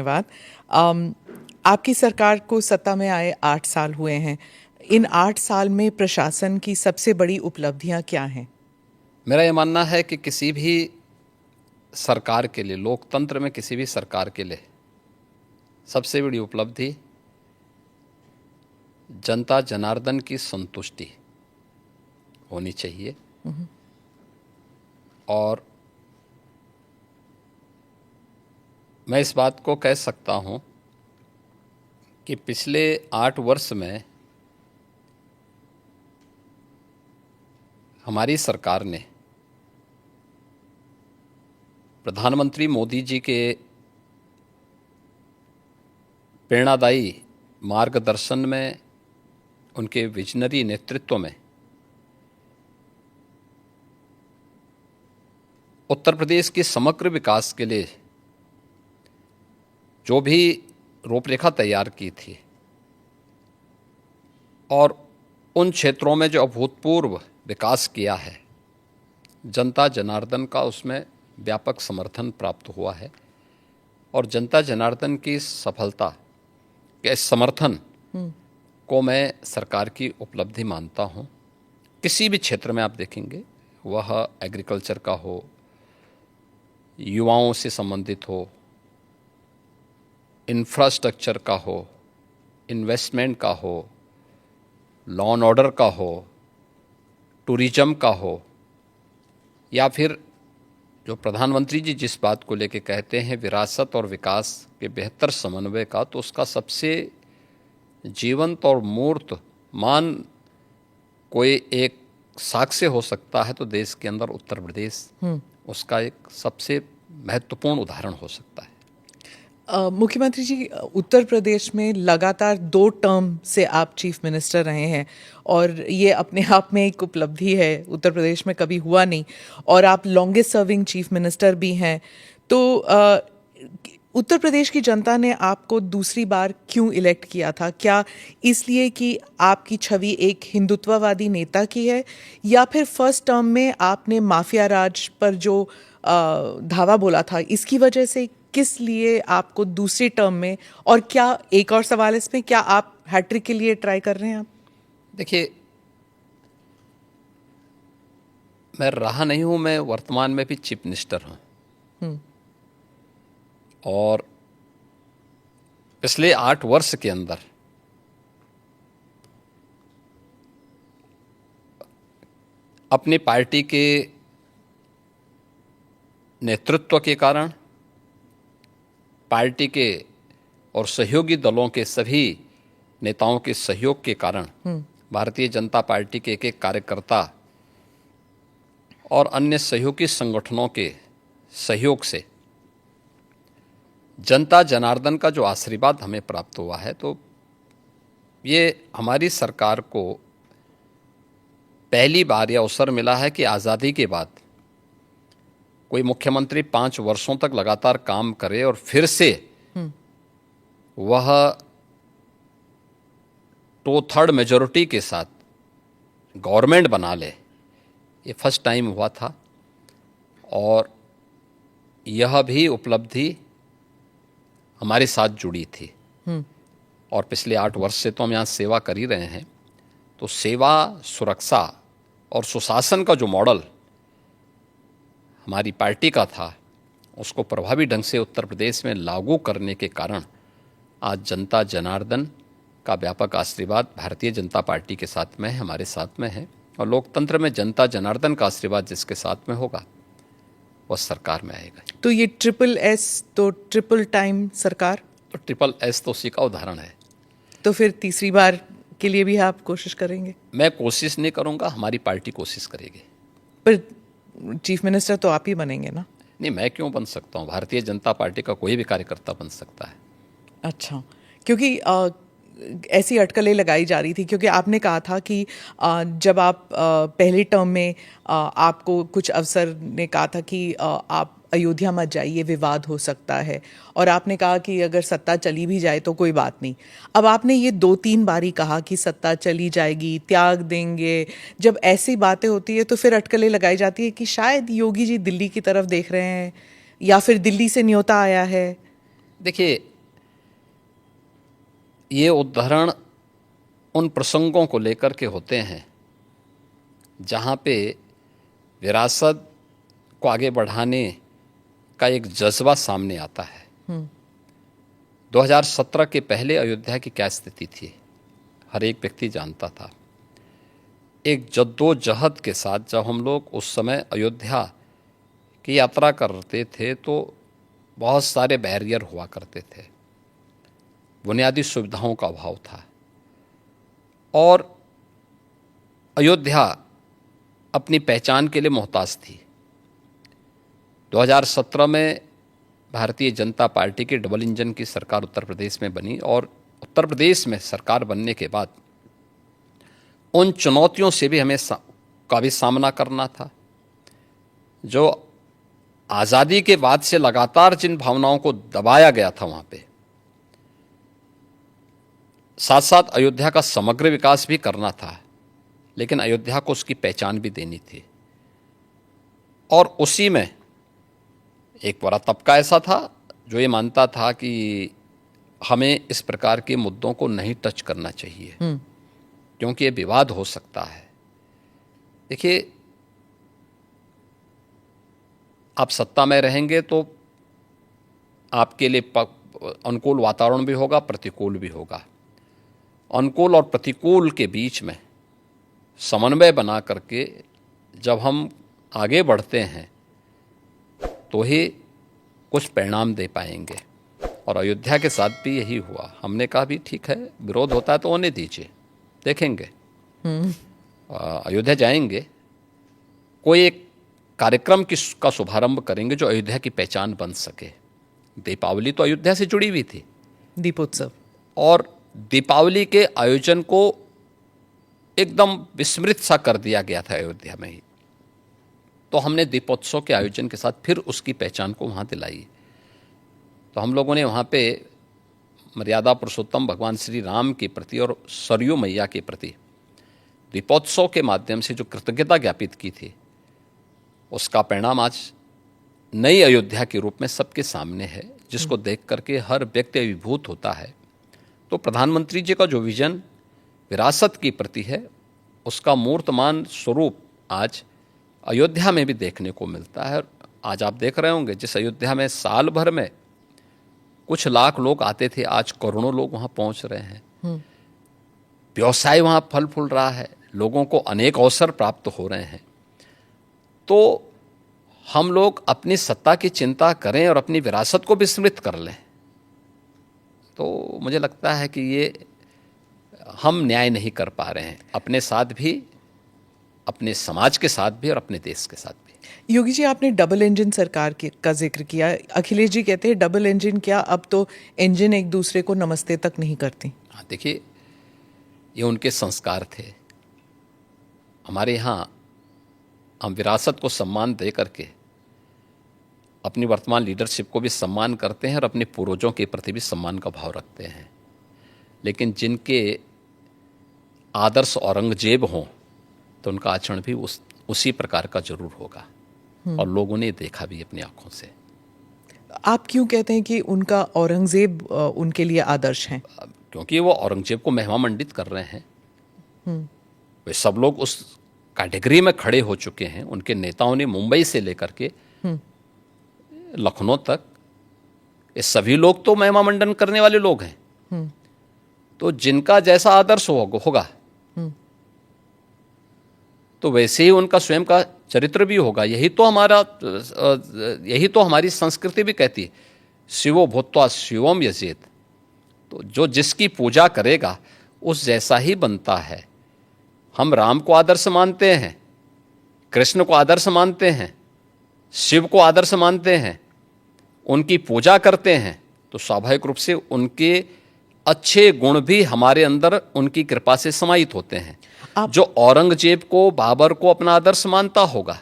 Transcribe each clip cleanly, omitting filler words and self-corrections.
धन्यवाद। आपकी सरकार को सत्ता में आए 8 साल हुए हैं। इन 8 साल में प्रशासन की सबसे बड़ी उपलब्धियां क्या हैं? मेरा ये मानना है कि किसी भी सरकार के लिए, लोकतंत्र में किसी भी सरकार के लिए सबसे बड़ी उपलब्धि जनता जनार्दन की संतुष्टि होनी चाहिए। और मैं इस बात को कह सकता हूं कि पिछले 8 वर्ष में हमारी सरकार ने प्रधानमंत्री मोदी जी के प्रेरणादायी मार्गदर्शन में, उनके विजनरी नेतृत्व में उत्तर प्रदेश के समग्र विकास के लिए जो भी रूपरेखा तैयार की थी और उन क्षेत्रों में जो अभूतपूर्व विकास किया है, जनता जनार्दन का उसमें व्यापक समर्थन प्राप्त हुआ है। और जनता जनार्दन की सफलता के समर्थन को मैं सरकार की उपलब्धि मानता हूं। किसी भी क्षेत्र में आप देखेंगे, वह एग्रीकल्चर का हो, युवाओं से संबंधित हो, इंफ्रास्ट्रक्चर का हो, इन्वेस्टमेंट का हो, लॉ एंड ऑर्डर का हो, टूरिज्म का हो, या फिर जो प्रधानमंत्री जी जिस बात को लेके कहते हैं विरासत और विकास के बेहतर समन्वय का, तो उसका सबसे जीवंत और मूर्त मान कोई एक साक्ष्य हो सकता है तो देश के अंदर उत्तर प्रदेश उसका एक सबसे महत्वपूर्ण उदाहरण हो सकता है। मुख्यमंत्री जी, उत्तर प्रदेश में लगातार 2 टर्म से आप चीफ मिनिस्टर रहे हैं और ये अपने आप में एक उपलब्धि है, उत्तर प्रदेश में कभी हुआ नहीं। और आप लॉन्गेस्ट सर्विंग चीफ मिनिस्टर भी हैं। तो उत्तर प्रदेश की जनता ने आपको दूसरी बार क्यों इलेक्ट किया था? क्या इसलिए कि आपकी छवि एक हिंदुत्ववादी नेता की है, या फिर फर्स्ट टर्म में आपने माफिया राज पर जो धावा बोला था इसकी वजह से? किस लिए आपको दूसरी टर्म में? और क्या, एक और सवाल इसमें, क्या आप हैट्रिक के लिए ट्राई कर रहे हैं आप? देखिए, मैं रहा नहीं हूं, मैं वर्तमान में भी चीफ मिनिस्टर हूं। और पिछले 8 वर्ष के अंदर अपनी पार्टी के नेतृत्व के कारण, पार्टी के और सहयोगी दलों के सभी नेताओं के सहयोग के कारण, भारतीय जनता पार्टी के एक एक कार्यकर्ता और अन्य सहयोगी संगठनों के सहयोग से जनता जनार्दन का जो आशीर्वाद हमें प्राप्त हुआ है, तो ये हमारी सरकार को पहली बार यह अवसर मिला है कि आज़ादी के बाद कोई मुख्यमंत्री 5 वर्षों तक लगातार काम करे और फिर से वह 2/3 मेजॉरिटी के साथ गवर्नमेंट बना ले। ये फर्स्ट टाइम हुआ था और यह भी उपलब्धि हमारे साथ जुड़ी थी। और पिछले 8 वर्ष से तो हम यहाँ सेवा कर ही रहे हैं। तो सेवा, सुरक्षा और सुशासन का जो मॉडल हमारी पार्टी का था, उसको प्रभावी ढंग से उत्तर प्रदेश में लागू करने के कारण आज जनता जनार्दन का व्यापक आशीर्वाद भारतीय जनता पार्टी के साथ में है, हमारे साथ में है। और लोकतंत्र में जनता जनार्दन का आशीर्वाद जिसके साथ में होगा वह सरकार में आएगा। तो ये ट्रिपल एस, तो ट्रिपल टाइम सरकार, तो ट्रिपल एस तो उसी का उदाहरण है। तो फिर तीसरी बार के लिए भी आप कोशिश करेंगे? मैं कोशिश नहीं करूंगा, हमारी पार्टी कोशिश करेगी। पर चीफ मिनिस्टर तो आप ही बनेंगे ना? नहीं, मैं क्यों बन सकता हूं? भारतीय जनता पार्टी का कोई भी कार्यकर्ता बन सकता है। अच्छा, क्योंकि ऐसी अटकलें लगाई जा रही थी, क्योंकि आपने कहा था कि जब आप पहले टर्म में आपको कुछ अफसर ने कहा था कि आप अयोध्या मत जाइए, विवाद हो सकता है, और आपने कहा कि अगर सत्ता चली भी जाए तो कोई बात नहीं। अब आपने ये 2-3 बारी कहा कि सत्ता चली जाएगी, त्याग देंगे। जब ऐसी बातें होती है तो फिर अटकलें लगाई जाती है कि शायद योगी जी दिल्ली की तरफ देख रहे हैं, या फिर दिल्ली से न्योता आया है। देखिए, ये उदाहरण उन प्रसंगों को लेकर के होते हैं जहाँ पे विरासत को आगे बढ़ाने का एक जज्बा सामने आता है। 2017 के पहले अयोध्या की क्या स्थिति थी, हर एक व्यक्ति जानता था। एक जद्दोजहद के साथ जब हम लोग उस समय अयोध्या की यात्रा करते थे तो बहुत सारे बैरियर हुआ करते थे, बुनियादी सुविधाओं का अभाव था और अयोध्या अपनी पहचान के लिए मोहताज थी। 2017 में भारतीय जनता पार्टी की डबल इंजन की सरकार उत्तर प्रदेश में बनी और उत्तर प्रदेश में सरकार बनने के बाद उन चुनौतियों से भी हमें का भी सामना करना था जो आज़ादी के बाद से लगातार जिन भावनाओं को दबाया गया था वहाँ पे। साथ साथ अयोध्या का समग्र विकास भी करना था, लेकिन अयोध्या को उसकी पहचान भी देनी थी। और उसी में एक बड़ा तबका ऐसा था जो ये मानता था कि हमें इस प्रकार के मुद्दों को नहीं टच करना चाहिए क्योंकि ये विवाद हो सकता है। देखिए, आप सत्ता में रहेंगे तो आपके लिए अनुकूल वातावरण भी होगा, प्रतिकूल भी होगा। अनुकूल और प्रतिकूल के बीच में समन्वय बना करके जब हम आगे बढ़ते हैं तो ही कुछ परिणाम दे पाएंगे। और अयोध्या के साथ भी यही हुआ। हमने कहा भी ठीक है, विरोध होता है तो होने दीजिए, देखेंगे। अयोध्या जाएंगे, कोई एक कार्यक्रम का शुभारंभ करेंगे जो अयोध्या की पहचान बन सके। दीपावली तो अयोध्या से जुड़ी हुई थी, दीपोत्सव, और दीपावली के आयोजन को एकदम विस्मृत सा कर दिया गया था अयोध्या में ही। तो हमने दीपोत्सव के आयोजन के साथ फिर उसकी पहचान को वहाँ दिलाई। तो हम लोगों ने वहाँ पे मर्यादा पुरुषोत्तम भगवान श्री राम के प्रति और सरयू मैया के प्रति दीपोत्सव के माध्यम से जो कृतज्ञता ज्ञापित की थी, उसका परिणाम आज नई अयोध्या के रूप में सबके सामने है, जिसको देख करके हर व्यक्ति अभिभूत होता है। तो प्रधानमंत्री जी का जो विजन विरासत के प्रति है, उसका मूर्तमान स्वरूप आज अयोध्या में भी देखने को मिलता है। आज आप देख रहे होंगे, जिस अयोध्या में साल भर में कुछ लाख लोग आते थे, आज करोड़ों लोग वहाँ पहुँच रहे हैं। व्यवसाय वहाँ फल फूल रहा है, लोगों को अनेक अवसर प्राप्त हो रहे हैं। तो हम लोग अपनी सत्ता की चिंता करें और अपनी विरासत को विस्मृत कर लें, तो मुझे लगता है कि ये हम न्याय नहीं कर पा रहे हैं, अपने साथ भी, अपने समाज के साथ भी और अपने देश के साथ भी। योगी जी, आपने डबल इंजन सरकार का जिक्र किया। अखिलेश जी कहते हैं डबल इंजन क्या, अब तो इंजन एक दूसरे को नमस्ते तक नहीं करती। हाँ, देखिए, ये उनके संस्कार थे। हमारे यहाँ हम विरासत को सम्मान दे करके अपनी वर्तमान लीडरशिप को भी सम्मान करते हैं और अपने पूर्वजों के प्रति भी सम्मान का भाव रखते हैं। लेकिन जिनके आदर्श औरंगजेब हों तो उनका आचरण भी उसी प्रकार का जरूर होगा, और लोगों ने देखा भी अपनी आंखों से। आप क्यों कहते हैं कि उनका औरंगजेब उनके लिए आदर्श हैं? क्योंकि वो औरंगजेब को महिमा मंडित कर रहे हैं। वे सब लोग उस कैटेगरी में खड़े हो चुके हैं। उनके नेताओं ने मुंबई से लेकर के लखनऊ तक, ये सभी लोग तो महिमा मंडन करने वाले लोग हैं। तो जिनका जैसा आदर्श होगा तो वैसे ही उनका स्वयं का चरित्र भी होगा। यही तो हमारी संस्कृति भी कहती है, शिवो भूत्वा शिवम यजेत। तो जो जिसकी पूजा करेगा उस जैसा ही बनता है। हम राम को आदर्श मानते हैं, कृष्ण को आदर्श मानते हैं, शिव को आदर्श मानते हैं, उनकी पूजा करते हैं, तो स्वाभाविक रूप से उनके अच्छे गुण भी हमारे अंदर उनकी कृपा से समाहित होते हैं। जो औरंगजेब को, बाबर को अपना आदर्श मानता होगा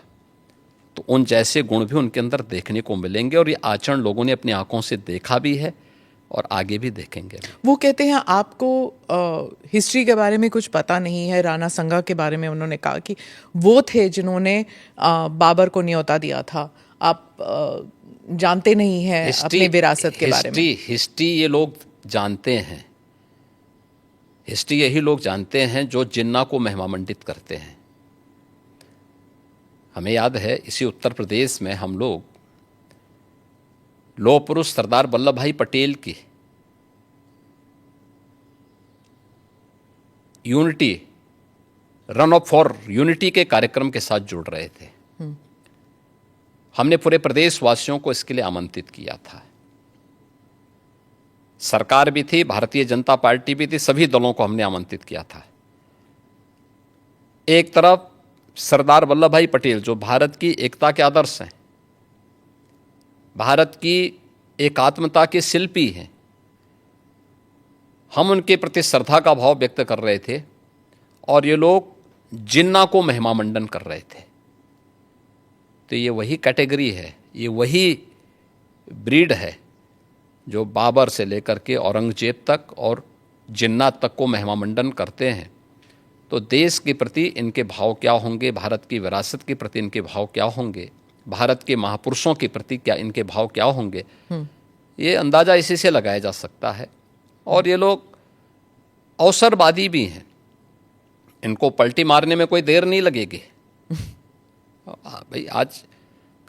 तो उन जैसे गुण भी उनके अंदर देखने को मिलेंगे, और ये आचरण लोगों ने अपनी आंखों से देखा भी है और आगे भी देखेंगे। वो कहते हैं आपको हिस्ट्री के बारे में कुछ पता नहीं है। राणा संगा के बारे में उन्होंने कहा कि वो थे जिन्होंने बाबर को न्योता दिया था। आप जानते नहीं हैं अपने विरासत के बारे में। हिस्ट्री ये लोग जानते हैं, हिस्ट्री यही लोग जानते हैं जो जिन्ना को महिमामंडित करते हैं। हमें याद है इसी उत्तर प्रदेश में हम लोग लौह पुरुष सरदार वल्लभ भाई पटेल की unity, run up for unity के कार्यक्रम के साथ जुड़ रहे थे। हमने पूरे प्रदेशवासियों को इसके लिए आमंत्रित किया था। सरकार भी थी, भारतीय जनता पार्टी भी थी, सभी दलों को हमने आमंत्रित किया था। एक तरफ सरदार वल्लभ भाई पटेल जो भारत की एकता के आदर्श हैं, भारत की एकात्मता के शिल्पी हैं, हम उनके प्रति श्रद्धा का भाव व्यक्त कर रहे थे और ये लोग जिन्ना को महिमामंडन कर रहे थे। तो ये वही कैटेगरी है, ये वही ब्रीड है जो बाबर से लेकर के औरंगजेब तक और जिन्ना तक को महिमामंडन करते हैं। तो देश के प्रति इनके भाव क्या होंगे, भारत की विरासत के प्रति इनके भाव क्या होंगे, भारत के महापुरुषों के प्रति क्या इनके भाव क्या होंगे, ये अंदाज़ा इसी से लगाया जा सकता है। और ये लोग अवसरवादी भी हैं, इनको पलटी मारने में कोई देर नहीं लगेगी। भाई आज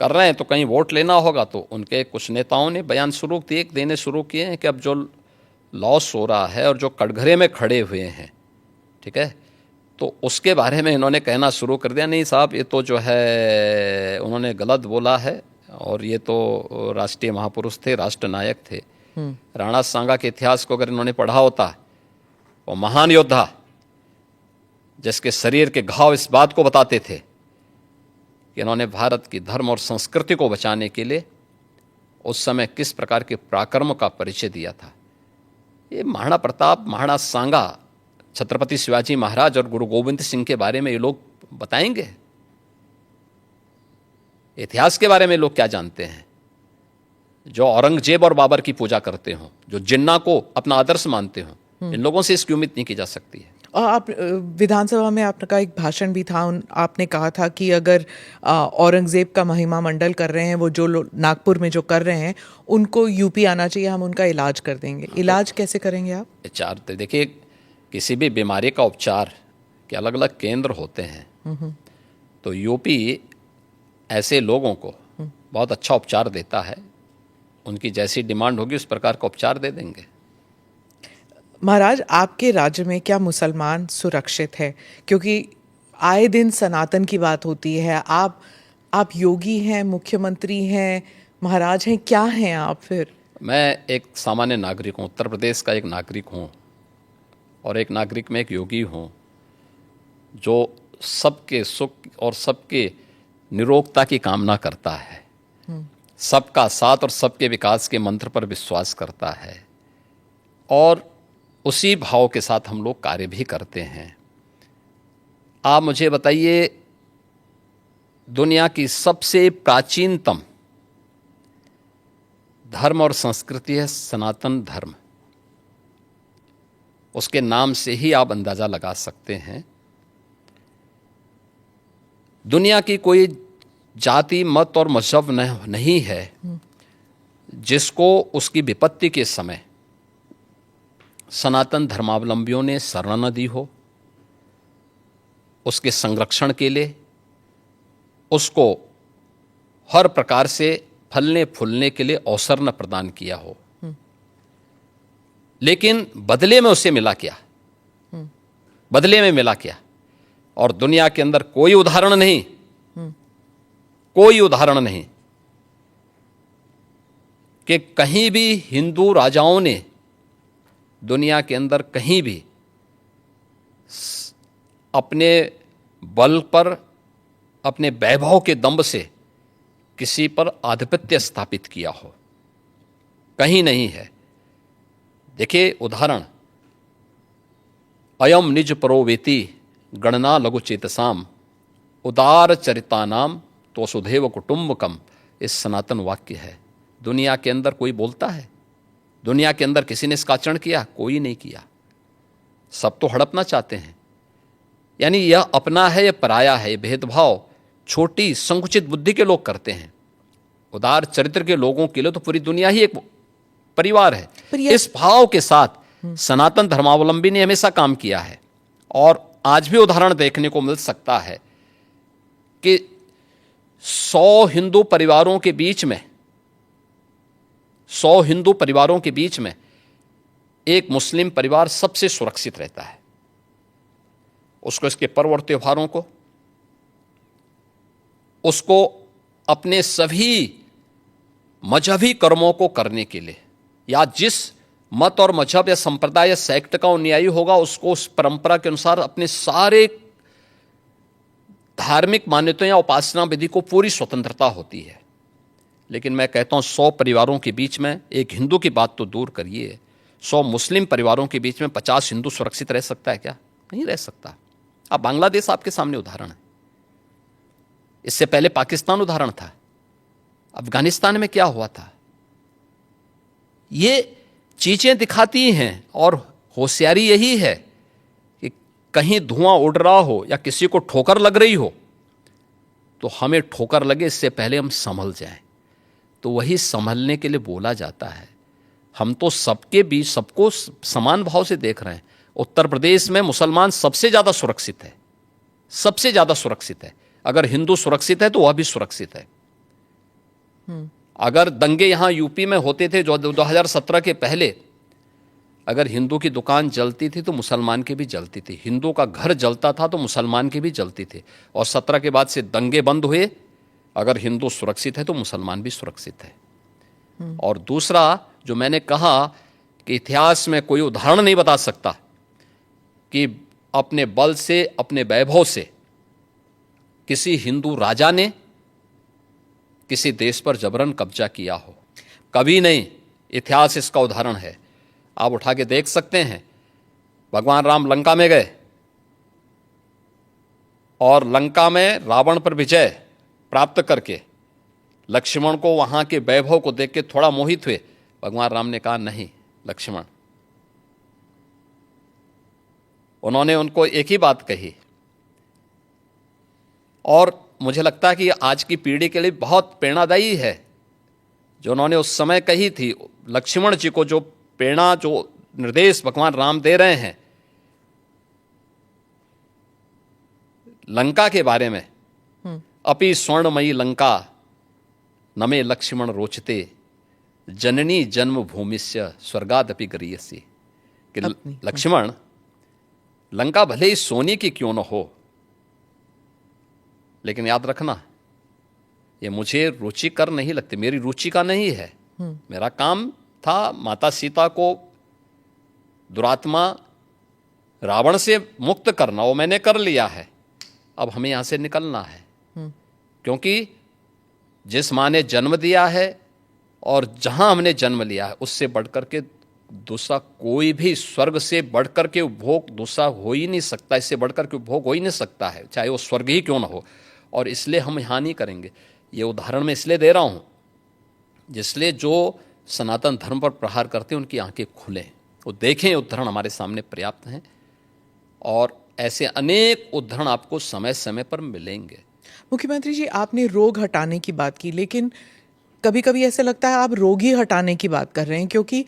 कर रहे हैं तो कहीं वोट लेना होगा, तो उनके कुछ नेताओं ने बयान देने शुरू किए हैं कि अब जो लॉस हो रहा है और जो कटघरे में खड़े हुए हैं, ठीक है, तो उसके बारे में इन्होंने कहना शुरू कर दिया, नहीं साहब ये तो जो है उन्होंने गलत बोला है और ये तो राष्ट्रीय महापुरुष थे, राष्ट्र नायक थे। राणा सांगा के इतिहास को अगर इन्होंने पढ़ा होता, वो महान योद्धा जिसके शरीर के घाव इस बात को बताते थे कि इन्होंने भारत की धर्म और संस्कृति को बचाने के लिए उस समय किस प्रकार के पराक्रम का परिचय दिया था। ये महाराणा प्रताप, महाराणा सांगा, छत्रपति शिवाजी महाराज और गुरु गोविंद सिंह के बारे में ये लोग बताएंगे। इतिहास के बारे में लोग क्या जानते हैं? जो औरंगजेब और बाबर की पूजा करते हों, जो जिन्ना को अपना आदर्श मानते हों, इन लोगों से इसकी उम्मीद नहीं की जा सकती है। और आप विधानसभा में आपका एक भाषण भी था, आपने कहा था कि अगर औरंगजेब का महिमा मंडल कर रहे हैं, वो जो नागपुर में जो कर रहे हैं, उनको यूपी आना चाहिए, हम उनका इलाज कर देंगे। इलाज कैसे करेंगे आप? उपचार देखिए, किसी भी बीमारी का उपचार के अलग अलग केंद्र होते हैं, तो यूपी ऐसे लोगों को बहुत अच्छा उपचार देता है। उनकी जैसी डिमांड होगी उस प्रकार का उपचार दे देंगे। महाराज, आपके राज्य में क्या मुसलमान सुरक्षित है? क्योंकि आए दिन सनातन की बात होती है। आप योगी हैं, मुख्यमंत्री हैं, महाराज हैं, क्या हैं आप फिर? मैं एक सामान्य नागरिक हूँ, उत्तर प्रदेश का एक नागरिक हूँ, और एक नागरिक में एक योगी हूँ जो सबके सुख और सबके निरोगता की कामना करता है, सबका साथ और सबके विकास के मंत्र पर विश्वास करता है, और उसी भाव के साथ हम लोग कार्य भी करते हैं। आप मुझे बताइए, दुनिया की सबसे प्राचीनतम धर्म और संस्कृति है सनातन धर्म। उसके नाम से ही आप अंदाजा लगा सकते हैं। दुनिया की कोई जाति, मत और मजहब नहीं है जिसको उसकी विपत्ति के समय सनातन धर्मावलंबियों ने शरण न दी हो, उसके संरक्षण के लिए उसको हर प्रकार से फलने फूलने के लिए अवसर न प्रदान किया हो। लेकिन बदले में उसे मिला क्या? बदले में मिला क्या? और दुनिया के अंदर कोई उदाहरण नहीं, कोई उदाहरण नहीं कि कहीं भी हिंदू राजाओं ने दुनिया के अंदर कहीं भी अपने बल पर, अपने वैभव के दंभ से किसी पर आधिपत्य स्थापित किया हो, कहीं नहीं है। देखिए उदाहरण, अयम निज परोवेति गणना लघु चेतसाम उदार चरितानाम तो सुधेव कुटुंबकम, इस सनातन वाक्य है। दुनिया के अंदर कोई बोलता है? दुनिया के अंदर किसी ने इसका आचरण किया? कोई नहीं किया। सब तो हड़पना चाहते हैं। यानी यह अपना है, यह पराया है, भेदभाव छोटी संकुचित बुद्धि के लोग करते हैं। उदार चरित्र के लोगों के लिए तो पूरी दुनिया ही एक परिवार है। इस भाव के साथ सनातन धर्मावलंबी ने हमेशा काम किया है और आज भी उदाहरण देखने को मिल सकता है कि 100 हिंदू परिवारों के बीच में 100 हिंदू परिवारों के बीच में एक मुस्लिम परिवार सबसे सुरक्षित रहता है। उसको इसके पर्व और त्योहारों को, उसको अपने सभी मजहबी कर्मों को करने के लिए, या जिस मत और मजहब या संप्रदाय या सेक्ट का अनुयायी होगा उसको उस परंपरा के अनुसार अपने सारे धार्मिक मान्यताओं या उपासना विधि को पूरी स्वतंत्रता होती है। लेकिन मैं कहता हूं 100 परिवारों के बीच में, एक हिंदू की बात तो दूर करिए, 100 मुस्लिम परिवारों के बीच में 50 हिंदू सुरक्षित रह सकता है क्या? नहीं रह सकता। अब बांग्लादेश आपके सामने उदाहरण है, इससे पहले पाकिस्तान उदाहरण था, अफगानिस्तान में क्या हुआ था। ये चीजें दिखाती हैं और होशियारी यही है कि कहीं धुआं उड़ रहा हो या किसी को ठोकर लग रही हो तो हमें ठोकर लगे इससे पहले हम संभल जाएं। तो वही संभलने के लिए बोला जाता है। हम तो सबके बीच सबको समान भाव से देख रहे हैं। उत्तर प्रदेश में मुसलमान सबसे ज्यादा सुरक्षित है, सबसे ज्यादा सुरक्षित है। अगर हिंदू सुरक्षित है तो वह भी सुरक्षित है। अगर दंगे यहां यूपी में होते थे जो 2017 के पहले, अगर हिंदू की दुकान जलती थी तो मुसलमान की भी जलती थी, हिंदू का घर जलता था तो मुसलमान की भी जलती थी। और 17 के बाद से दंगे बंद हुए। अगर हिंदू सुरक्षित है तो मुसलमान भी सुरक्षित है। और दूसरा जो मैंने कहा कि इतिहास में कोई उदाहरण नहीं बता सकता कि अपने बल से, अपने वैभव से किसी हिंदू राजा ने किसी देश पर जबरन कब्जा किया हो, कभी नहीं। इतिहास इसका उदाहरण है, आप उठा के देख सकते हैं। भगवान राम लंका में गए और लंका में रावण पर विजय प्राप्त करके लक्ष्मण को वहां के वैभव को देख के थोड़ा मोहित हुए। भगवान राम ने कहा नहीं लक्ष्मण, उन्होंने उनको एक ही बात कही और मुझे लगता है कि आज की पीढ़ी के लिए बहुत प्रेरणादायी है जो उन्होंने उस समय कही थी। लक्ष्मण जी को जो प्रेरणा, जो निर्देश भगवान राम दे रहे हैं लंका के बारे में, अपि स्वर्णमयी लंका नमे लक्ष्मण रोचते जननी जन्म भूमिस्य स्वर्गादपि गरीयसी, कि लक्ष्मण लंका भले ही सोने की क्यों न हो, लेकिन याद रखना ये मुझे रुचिकर नहीं लगती, मेरी रुचि का नहीं है। मेरा काम था माता सीता को दुरात्मा रावण से मुक्त करना, वो मैंने कर लिया है। अब हमें यहां से निकलना है, क्योंकि जिस माँ ने जन्म दिया है और जहां हमने जन्म लिया है उससे बढ़कर के दूसरा कोई भी, स्वर्ग से बढ़कर के उपभोग दूसरा हो ही नहीं सकता, इससे बढ़कर के उपभोग हो ही नहीं सकता है, चाहे वो स्वर्ग ही क्यों ना हो। और इसलिए हम यहाँ नहीं करेंगे। ये उदाहरण मैं इसलिए दे रहा हूँ जिसलिए जो सनातन धर्म पर प्रहार करते हैं उनकी आंखें खुलें, वो देखें। उदाहरण हमारे सामने पर्याप्त हैं और ऐसे अनेक उदाहरण आपको समय समय पर मिलेंगे। मुख्यमंत्री जी, आपने रोग हटाने की बात की, लेकिन कभी कभी ऐसा लगता है आप रोग ही हटाने की बात कर रहे हैं, क्योंकि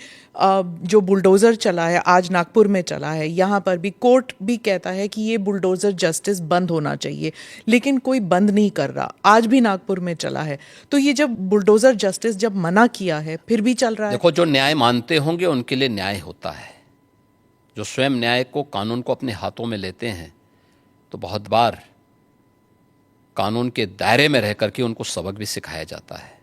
जो बुलडोज़र चला है, आज नागपुर में चला है, यहाँ पर भी कोर्ट भी कहता है कि ये बुलडोज़र जस्टिस बंद होना चाहिए, लेकिन कोई बंद नहीं कर रहा। आज भी नागपुर में चला है, तो ये जब बुलडोज़र जस्टिस जब मना किया है फिर भी चल रहा है। देखो, जो न्याय मानते होंगे उनके लिए न्याय होता है। जो स्वयं न्याय को, कानून को अपने हाथों में लेते हैं तो बहुत बार कानून के दायरे में रह करके उनको सबक भी सिखाया जाता है।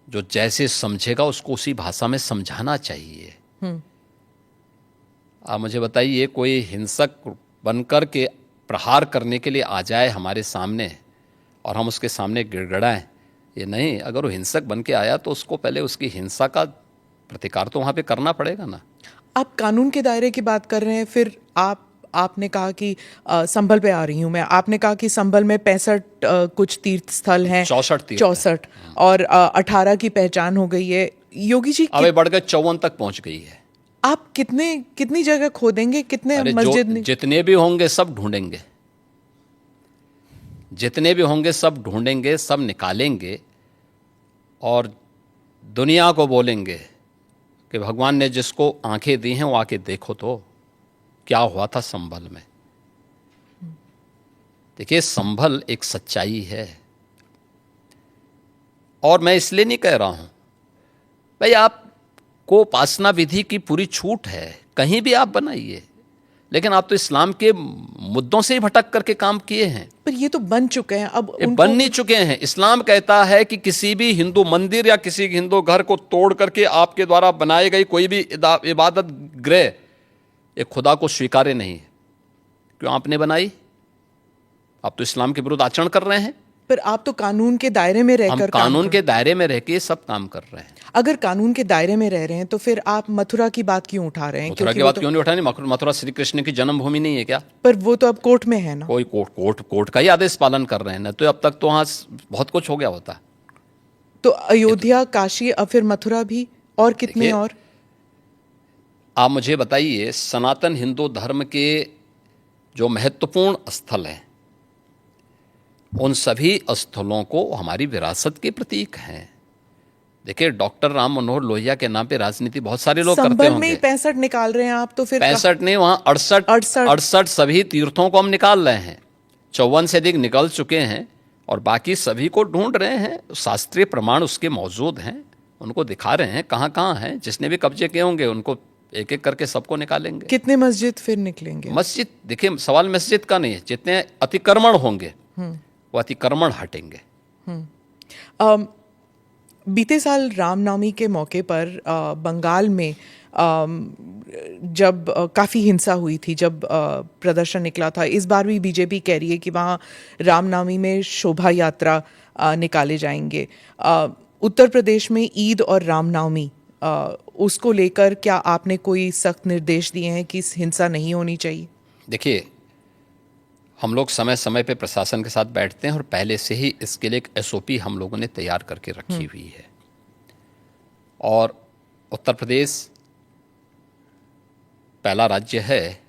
जो जैसे समझेगा उसको उसी भाषा में समझाना चाहिए। आप मुझे बताइए, कोई हिंसक बनकर के प्रहार करने के लिए आ जाए हमारे सामने और हम उसके सामने गिड़गिड़ाएं, ये नहीं। अगर वो हिंसक बन के आया तो उसको पहले उसकी हिंसा का प्रतिकार तो वहाँ पे करना पड़ेगा ना। आप कानून के दायरे की बात कर रहे हैं, फिर आपने कहा कि संभल पे आ रही हूं मैं, आपने कहा कि संभल में 65 कुछ तीर्थ स्थल हैं, 64 और 18 की पहचान हो गई है। योगी जी अब बढ़ गए 54 तक पहुंच गई है। आप कितनी जगह खोदेंगे, कितने मस्जिद? जितने भी होंगे सब ढूंढेंगे, जितने भी होंगे सब ढूंढेंगे, सब निकालेंगे और दुनिया को बोलेंगे कि भगवान ने जिसको आंखें दी हैं वो आके देखो तो क्या हुआ था संभल में। देखिए, संभल एक सच्चाई है, और मैं इसलिए नहीं कह रहा हूं भाई आपको उपासना विधि की पूरी छूट है, कहीं भी आप बनाइए, लेकिन आप तो इस्लाम के मुद्दों से ही भटक करके काम किए हैं। पर ये तो बन चुके हैं, अब ये बन नहीं चुके हैं। इस्लाम कहता है कि किसी भी हिंदू मंदिर या किसी हिंदू घर को तोड़ करके आपके द्वारा बनाई गई कोई भी इबादत गृह एक खुदा को स्वीकार्य नहीं है। क्यों आपने बनाई? आप तो इस्लाम के विरुद्ध आचरण कर रहे हैं। पर आप तो कानून के दायरे में रहकर हम कानून के दायरे में रह के सब काम कर रहे हैं। अगर कानून के दायरे में रह रहे हैं तो फिर आप मथुरा की बात क्यों उठा रहे हैं? मथुरा की बात क्यों नहीं उठानी? मथुरा श्री कृष्ण की जन्मभूमि नहीं है क्या? पर वो तो अब कोर्ट में है ना। कोई कोर्ट का ही आदेश पालन कर रहे हैं ना, तो अब तक तो वहां बहुत कुछ हो गया होता। तो अयोध्या, काशी, अब फिर मथुरा भी, और कितने और? आप मुझे बताइए, सनातन हिंदू धर्म के जो महत्वपूर्ण स्थल हैं उन सभी स्थलों को हमारी विरासत के प्रतीक हैं। देखिए, डॉक्टर राम मनोहर लोहिया के नाम पे राजनीति बहुत सारे लोग करते होंगे। संभल में ही 65 निकाल रहे हैं आप, तो फिर 65 नहीं, वहां 68 सभी तीर्थों को हम निकाल रहे हैं। 54 से अधिक निकल चुके हैं और बाकी सभी को ढूंढ रहे हैं। शास्त्रीय प्रमाण उसके मौजूद हैं, उनको दिखा रहे हैं कहाँ कहाँ हैं। जिसने भी कब्जे किए होंगे उनको एक एक करके सबको निकालेंगे। कितने मस्जिद फिर निकलेंगे? मस्जिद, देखिए सवाल मस्जिद का नहीं है, जितने अतिक्रमण होंगे वो अतिक्रमण हटेंगे। बीते साल रामनवमी के मौके पर बंगाल में जब काफ़ी हिंसा हुई थी, जब प्रदर्शन निकला था, इस बार भी बीजेपी कह रही है कि वहाँ रामनवमी में शोभा यात्रा निकाले जाएंगे। उत्तर प्रदेश में ईद और रामनवमी, उसको लेकर क्या आपने कोई सख्त निर्देश दिए हैं कि हिंसा नहीं होनी चाहिए? देखिए, हम लोग समय समय पे प्रशासन के साथ बैठते हैं और पहले से ही इसके लिए एक एसओपी हम लोगों ने तैयार करके रखी हुई है। और उत्तर प्रदेश पहला राज्य है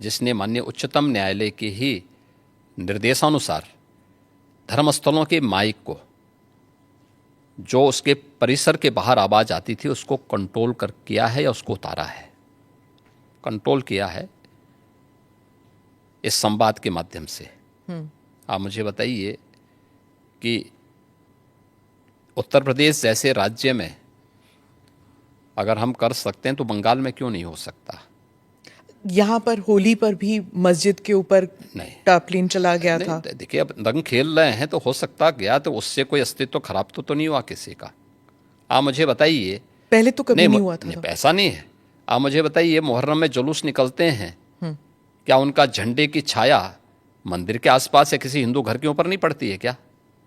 जिसने माननीय उच्चतम न्यायालय के ही निर्देशानुसार धर्मस्थलों के माइक को, जो उसके परिसर के बाहर आवाज़ आती थी, उसको कंट्रोल कर किया है या उसको उतारा है, कंट्रोल किया है इस संवाद के माध्यम से। आप मुझे बताइए कि उत्तर प्रदेश जैसे राज्य में अगर हम कर सकते हैं तो बंगाल में क्यों नहीं हो सकता? यहाँ पर होली पर भी मस्जिद के ऊपर टार्पलिन चला गया था। देखिए, अब रंग खेल रहे हैं तो हो सकता गया, तो उससे कोई अस्तित्व खराब तो नहीं हुआ किसी का। आप मुझे बताइए, पहले तो कभी नहीं हुआ था। ऐसा नहीं है। आप मुझे बताइए, मुहर्रम में जुलूस निकलते हैं, क्या उनका झंडे की छाया मंदिर के आसपास या किसी हिंदू घर के ऊपर नहीं पड़ती है क्या?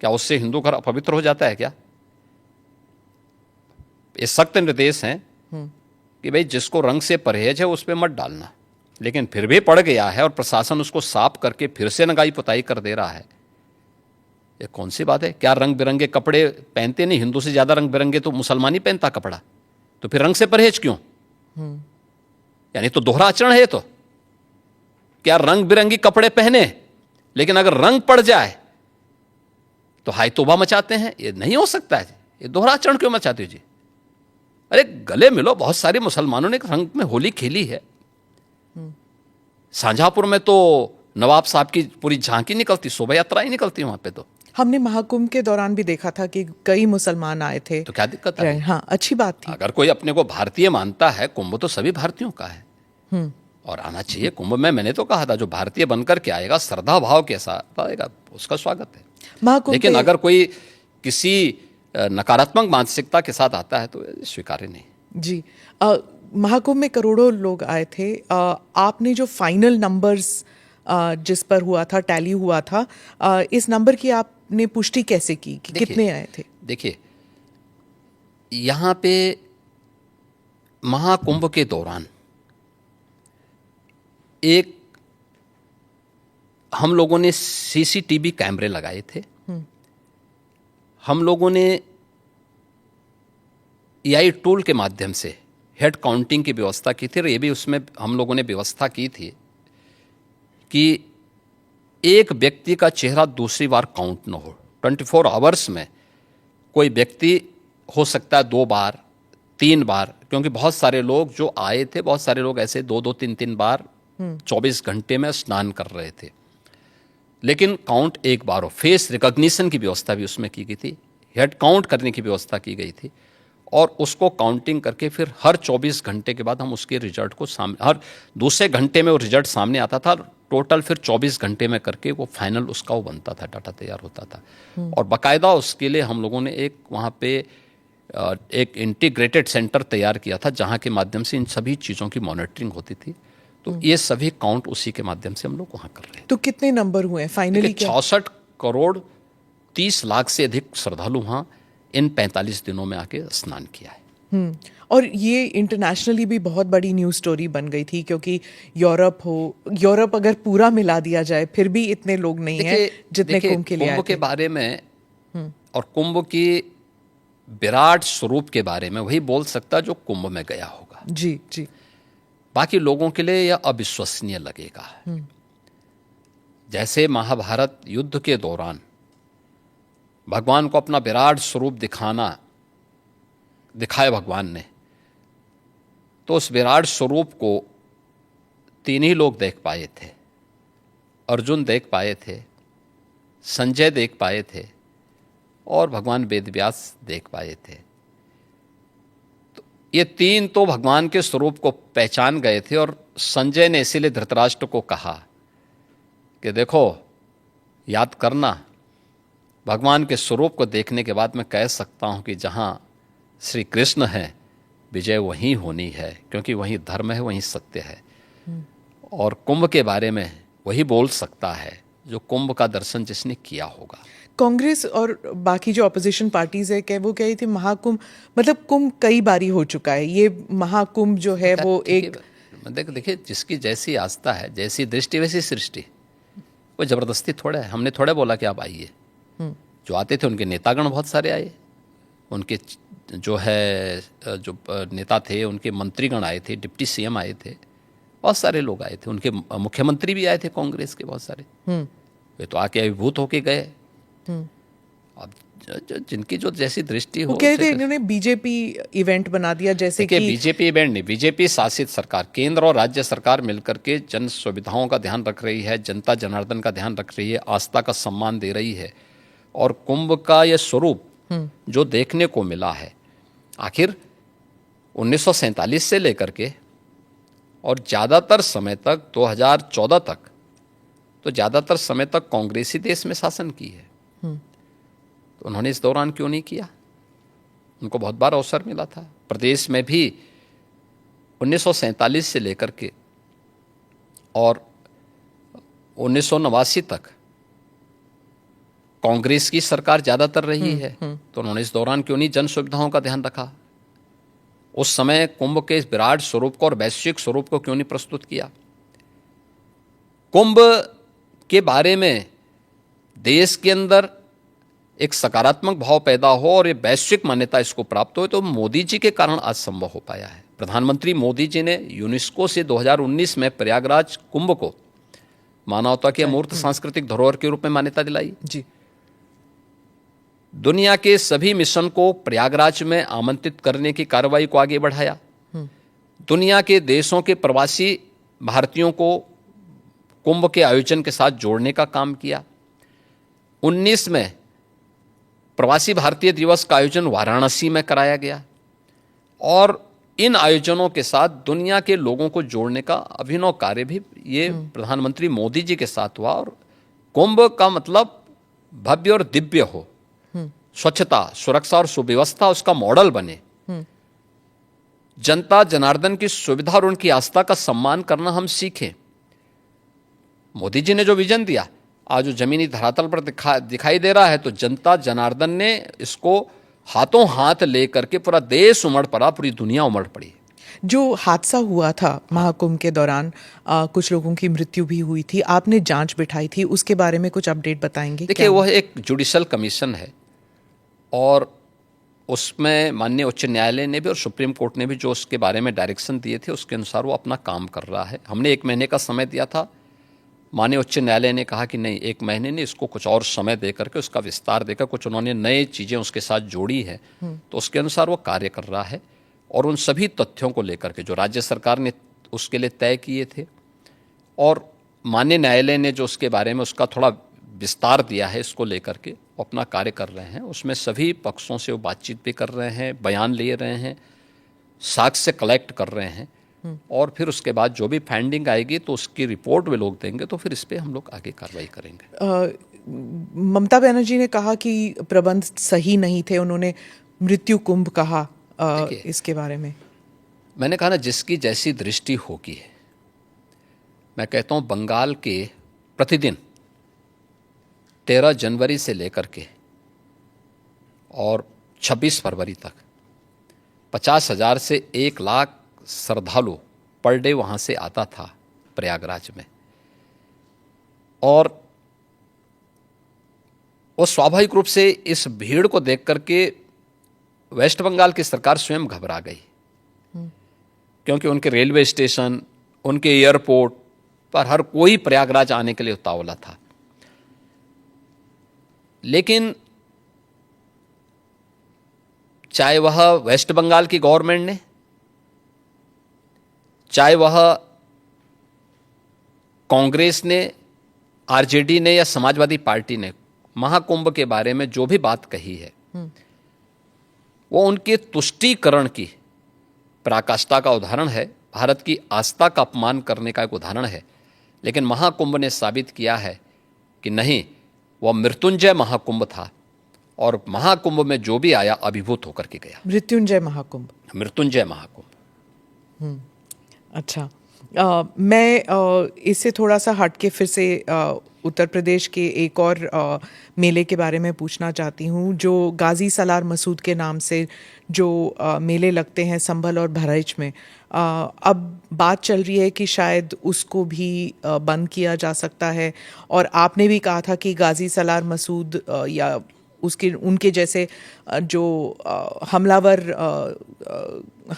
क्या उससे हिंदू घर अपवित्र हो जाता है क्या? ये सख्त निर्देश हैं कि भाई जिसको रंग से परहेज है उस पर मत डालना। लेकिन फिर भी पड़ गया है और प्रशासन उसको साफ करके फिर से नगाई पुताई कर दे रहा है। ये कौन सी बात है? क्या रंग बिरंगे कपड़े पहनते नहीं? हिंदू से ज्यादा रंग बिरंगे तो मुसलमान ही पहनता कपड़ा, तो फिर रंग से परहेज क्यों? यानी तो दोहरा आचरण है। तो क्या रंग बिरंगी कपड़े पहने, लेकिन अगर रंग पड़ जाए तो हाय तौबा मचाते हैं? ये नहीं हो सकता है। ये दोहरा आचरण क्यों मचाते हो जी? अरे गले मिलो। बहुत सारे मुसलमानों ने रंग में होली खेली है। शाहजहांपुर में तो नवाब साहब की पूरी झांकी निकलती, शोभा यात्रा ही निकलती वहां पे। तो हमने महाकुंभ के दौरान भी देखा था कि कई मुसलमान आए थे। तो क्या दिक्कत है? हाँ, अच्छी बात थी। अगर कोई अपने को भारतीय मानता है, कुंभ तो सभी भारतीयों का है और आना चाहिए कुंभ में। मैंने तो कहा था जो भारतीय बनकर के आएगा, श्रद्धा भाव के साथ आएगा, उसका स्वागत है। लेकिन अगर कोई किसी नकारात्मक मानसिकता के साथ आता है तो स्वीकार्य नहीं। जी, महाकुंभ में करोड़ों लोग आए थे। आपने जो फाइनल नंबर्स जिस पर हुआ था, टैली हुआ था, इस नंबर की आपने पुष्टि कैसे की कि कितने आए थे? देखिए, यहाँ पे महाकुंभ के दौरान एक हम लोगों ने सीसीटीवी कैमरे लगाए थे। हम लोगों ने एआई टूल के माध्यम से हेड काउंटिंग की व्यवस्था की थी और ये भी उसमें हम लोगों ने व्यवस्था की थी कि एक व्यक्ति का चेहरा दूसरी बार काउंट न हो। 24 आवर्स में कोई व्यक्ति हो सकता है 2 बार 3 बार, क्योंकि बहुत सारे लोग जो आए थे, बहुत सारे लोग ऐसे 2-2, 3-3 बार 24 घंटे में स्नान कर रहे थे, लेकिन काउंट एक बार हो। फेस रिकॉग्निशन की व्यवस्था भी उसमें की गई थी, हेड काउंट करने की व्यवस्था की गई थी, और उसको काउंटिंग करके फिर हर 24 घंटे के बाद हम उसके रिजल्ट को सामने, हर दूसरे घंटे में वो रिजल्ट सामने आता था, टोटल फिर 24 घंटे में करके वो फाइनल उसका वो बनता था, डाटा तैयार होता था। और बाकायदा उसके लिए हम लोगों ने एक वहाँ पे एक इंटीग्रेटेड सेंटर तैयार किया था, जहाँ के माध्यम से इन सभी चीज़ों की मॉनिटरिंग होती थी। तो ये सभी काउंट उसी के माध्यम से हम लोग वहाँ कर रहे हैं। तो कितने नंबर हुए फाइनली? 66 करोड़ 30 लाख से अधिक श्रद्धालु वहाँ इन 45 दिनों में आके स्नान किया है। और ये इंटरनेशनली भी बहुत बड़ी न्यूज़ स्टोरी बन गई थी, क्योंकि यूरोप अगर पूरा मिला दिया जाए फिर भी इतने लोग नहीं हैं जितने कुंभ के लिए आए थे। कुंभ के बारे में और कुंभ की विराट स्वरूप के बारे में वही बोल सकता जो कुंभ में गया होगा। जी जी। बाकी लोगों के लिए यह अविश्वसनीय लगेगा। जैसे महाभारत युद्ध के दौरान भगवान को अपना विराट स्वरूप दिखाया भगवान ने, तो उस विराट स्वरूप को 3 ही लोग देख पाए थे। अर्जुन देख पाए थे, संजय देख पाए थे, और भगवान वेदव्यास देख पाए थे। तो ये 3 तो भगवान के स्वरूप को पहचान गए थे, और संजय ने इसीलिए धृतराष्ट्र को कहा कि देखो, याद करना, भगवान के स्वरूप को देखने के बाद मैं कह सकता हूं कि जहां श्री कृष्ण है, विजय वहीं होनी है, क्योंकि वहीं धर्म है, वहीं सत्य है। और कुंभ के बारे में वही बोल सकता है जो कुंभ का दर्शन जिसने किया होगा। कांग्रेस और बाकी जो अपोजिशन पार्टीज है, क्या वो कही थी महाकुंभ, मतलब कुंभ कई बारी हो चुका है, ये महाकुंभ जो है वो एक, देखिए, जिसकी जैसी आस्था है, जैसी दृष्टि वैसी सृष्टि। वो जबरदस्ती थोड़ा है, हमने थोड़ा बोला कि आप आइए। जो आते थे उनके नेतागण बहुत सारे आए, उनके जो नेता थे, उनके मंत्रीगण आए थे, डिप्टी सीएम आए थे, बहुत सारे लोग आए थे, उनके मुख्यमंत्री भी आए थे कांग्रेस के बहुत सारे। वे तो आके अभिभूत होके गए। अब जिनकी जो जैसी दृष्टि हो, वो कहते हैं इन्होंने बीजेपी इवेंट बना दिया, जैसे कि बीजेपी इवेंट नहीं, बीजेपी शासित सरकार, केंद्र और राज्य सरकार मिलकर के जन सुविधाओं का ध्यान रख रही है, जनता जनार्दन का ध्यान रख रही है, आस्था का सम्मान दे रही है। और कुंभ का यह स्वरूप जो देखने को मिला है, आखिर 1947 से लेकर के और ज़्यादातर समय तक 2014 तक, तो ज़्यादातर समय तक कांग्रेसी देश में शासन की है। तो उन्होंने इस दौरान क्यों नहीं किया? उनको बहुत बार अवसर मिला था। प्रदेश में भी 1947 से लेकर के और 1989 तक कांग्रेस की सरकार ज़्यादातर रही है। तो उन्होंने इस दौरान क्यों नहीं जन सुविधाओं का ध्यान रखा? उस समय कुंभ के इस विराट स्वरूप को और वैश्विक स्वरूप को क्यों नहीं प्रस्तुत किया? कुंभ के बारे में देश के अंदर एक सकारात्मक भाव पैदा हो और ये वैश्विक मान्यता इसको प्राप्त हो, तो मोदी जी के कारण आज संभव हो पाया है। प्रधानमंत्री मोदी जी ने यूनेस्को से 2019 में प्रयागराज कुंभ को मानवता की अमूर्त सांस्कृतिक धरोहर के रूप में मान्यता दिलाई जी। दुनिया के सभी मिशन को प्रयागराज में आमंत्रित करने की कार्रवाई को आगे बढ़ाया। दुनिया के देशों के प्रवासी भारतीयों को कुंभ के आयोजन के साथ जोड़ने का काम किया। 19 में प्रवासी भारतीय दिवस का आयोजन वाराणसी में कराया गया, और इन आयोजनों के साथ दुनिया के लोगों को जोड़ने का अभिनव कार्य भी ये प्रधानमंत्री मोदी जी के साथ हुआ। और कुंभ का मतलब भव्य और दिव्य हो, स्वच्छता, सुरक्षा और सुव्यवस्था उसका मॉडल बने, जनता जनार्दन की सुविधा और उनकी आस्था का सम्मान करना हम सीखें। मोदी जी ने जो विजन दिया आज जो जमीनी धरातल पर दिखाई दे रहा है, तो जनता जनार्दन ने इसको हाथों हाथ लेकर के पूरा देश उमड़ पड़ा, पूरी दुनिया उमड़ पड़ी। जो हादसा हुआ था महाकुंभ के दौरान, कुछ लोगों की मृत्यु भी हुई थी, आपने जांच बिठाई थी, उसके बारे में कुछ अपडेट बताएंगे? देखिए, वह एक जुडिशल कमीशन है, और उसमें माननीय उच्च न्यायालय ने भी और सुप्रीम कोर्ट ने भी जो उसके बारे में डायरेक्शन दिए थे, उसके अनुसार वो अपना काम कर रहा है। हमने 1 महीने का समय दिया था, माननीय उच्च न्यायालय ने कहा कि नहीं, 1 महीने नहीं, इसको कुछ और समय दे करके उसका विस्तार देकर कुछ उन्होंने नई चीज़ें उसके साथ जोड़ी है, तो उसके अनुसार वो कार्य कर रहा है। और उन सभी तथ्यों को लेकर के जो राज्य सरकार ने उसके लिए तय किए थे और माननीय न्यायालय ने जो उसके बारे में उसका थोड़ा विस्तार दिया है, इसको लेकर के वो अपना कार्य कर रहे हैं। उसमें सभी पक्षों से वो बातचीत भी कर रहे हैं, बयान ले रहे हैं, साक्ष्य कलेक्ट कर रहे हैं, और फिर उसके बाद जो भी फाइंडिंग आएगी तो उसकी रिपोर्ट वे लोग देंगे, तो फिर इस पर हम लोग आगे कार्रवाई करेंगे। ममता बनर्जी ने कहा कि प्रबंध सही नहीं थे, उन्होंने मृत्यु कुंभ कहा। इसके बारे में मैंने कहा ना, जिसकी जैसी दृष्टि होगी है। मैं कहता हूँ बंगाल के प्रतिदिन 13 जनवरी से लेकर के और 26 फरवरी तक 50,000 से 1 लाख श्रद्धालु पर डे वहाँ से आता था प्रयागराज में, और वो स्वाभाविक रूप से इस भीड़ को देख करके वेस्ट बंगाल की सरकार स्वयं घबरा गई, क्योंकि उनके रेलवे स्टेशन, उनके एयरपोर्ट पर हर कोई प्रयागराज आने के लिए उतावला था। लेकिन चाहे वह वेस्ट बंगाल की गवर्नमेंट ने, चाहे वह कांग्रेस ने, आरजेडी ने या समाजवादी पार्टी ने महाकुंभ के बारे में जो भी बात कही है, वो उनके तुष्टीकरण की पराकाष्ठा का उदाहरण है, भारत की आस्था का अपमान करने का एक उदाहरण है। लेकिन महाकुंभ ने साबित किया है कि नहीं, वह मृत्युंजय महाकुंभ था, और महाकुंभ में जो भी आया अभिभूत होकर के गया। मृत्युंजय महाकुंभ, मृत्युंजय महाकुंभ। अच्छा, मैं इससे थोड़ा सा हटके फिर से उत्तर प्रदेश के एक और मेले के बारे में पूछना चाहती हूँ, जो गाजी सलार मसूद के नाम से जो मेले लगते हैं संभल और बहराइच में। अब बात चल रही है कि शायद उसको भी बंद किया जा सकता है, और आपने भी कहा था कि गाजी सलार मसूद या उसके उनके जैसे जो हमलावर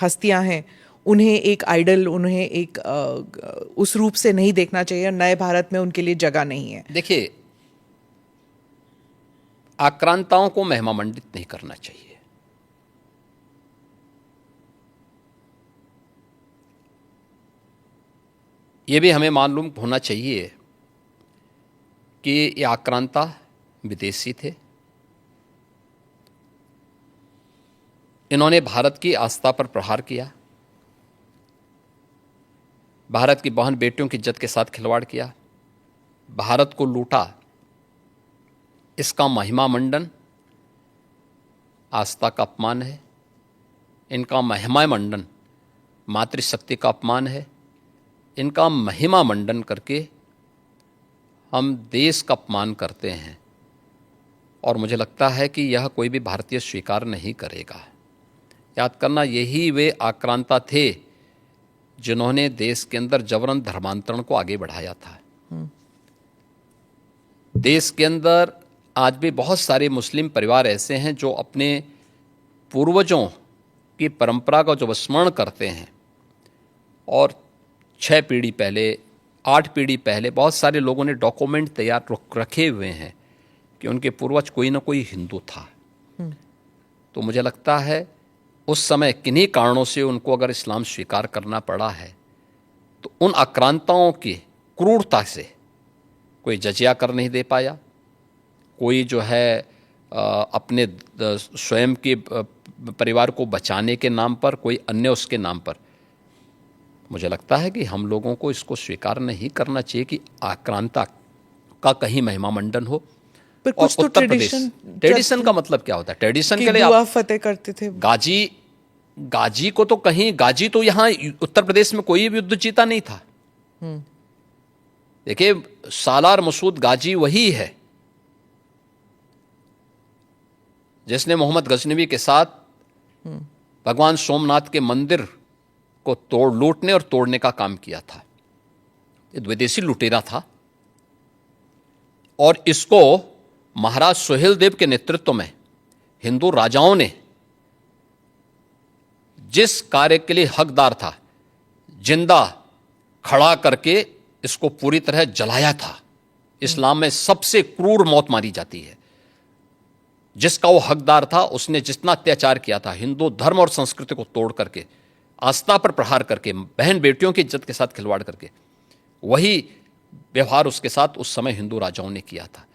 हस्तियां हैं, उन्हें एक आइडल, उन्हें एक उस रूप से नहीं देखना चाहिए, और नए भारत में उनके लिए जगह नहीं है। देखिए, आक्रांताओं को महिमामंडित नहीं करना चाहिए। ये भी हमें मालूम होना चाहिए कि ये आक्रांता विदेशी थे। इन्होंने भारत की आस्था पर प्रहार किया, भारत की बहन बेटियों की इज्जत के साथ खिलवाड़ किया, भारत को लूटा। इसका महिमा मंडन आस्था का अपमान है। इनका महिमा मंडन मातृशक्ति का अपमान है। इनका महिमा मंडन करके हम देश का अपमान करते हैं, और मुझे लगता है कि यह कोई भी भारतीय स्वीकार नहीं करेगा। याद करना, यही वे आक्रांता थे जिन्होंने देश के अंदर जबरन धर्मांतरण को आगे बढ़ाया था। देश के अंदर आज भी बहुत सारे मुस्लिम परिवार ऐसे हैं जो अपने पूर्वजों की परंपरा का जो विस्मरण करते हैं, और 6 पीढ़ी पहले, 8 पीढ़ी पहले बहुत सारे लोगों ने डॉक्यूमेंट तैयार रखे हुए हैं कि उनके पूर्वज कोई ना कोई हिंदू था। तो मुझे लगता है उस समय किन्हीं कारणों से उनको अगर इस्लाम स्वीकार करना पड़ा है, तो उन आक्रांताओं की क्रूरता से कोई जजिया कर नहीं दे पाया। कोई जो है अपने स्वयं के परिवार को बचाने के नाम पर, कोई अन्य उसके नाम पर। मुझे लगता है कि हम लोगों को इसको स्वीकार नहीं करना चाहिए कि आक्रांता का कहीं महिमा मंडन हो। पर कुछ तो ट्रेडिशन का मतलब क्या होता है? ट्रेडिशन के लिए आप फतेह करते थे। गाजी को तो कहीं, गाजी तो यहाँ उत्तर प्रदेश में कोई भी युद्ध जीता नहीं था। देखिए, सालार मसूद गाजी वही है जिसने मोहम्मद गजनवी के साथ भगवान सोमनाथ के मंदिर को लूटने और तोड़ने का काम किया था। ये विदेशी लुटेरा था, और इसको महाराज सोहेल देव के नेतृत्व में हिंदू राजाओं ने जिस कार्य के लिए हकदार था, जिंदा खड़ा करके इसको पूरी तरह जलाया था। इस्लाम में सबसे क्रूर मौत मारी जाती है जिसका वो हकदार था, उसने जितना अत्याचार किया था, हिंदू धर्म और संस्कृति को तोड़ करके, आस्था पर प्रहार करके, बहन बेटियों की इज्जत के साथ खिलवाड़ करके, वही व्यवहार उसके साथ उस समय हिंदू राजाओं ने किया था।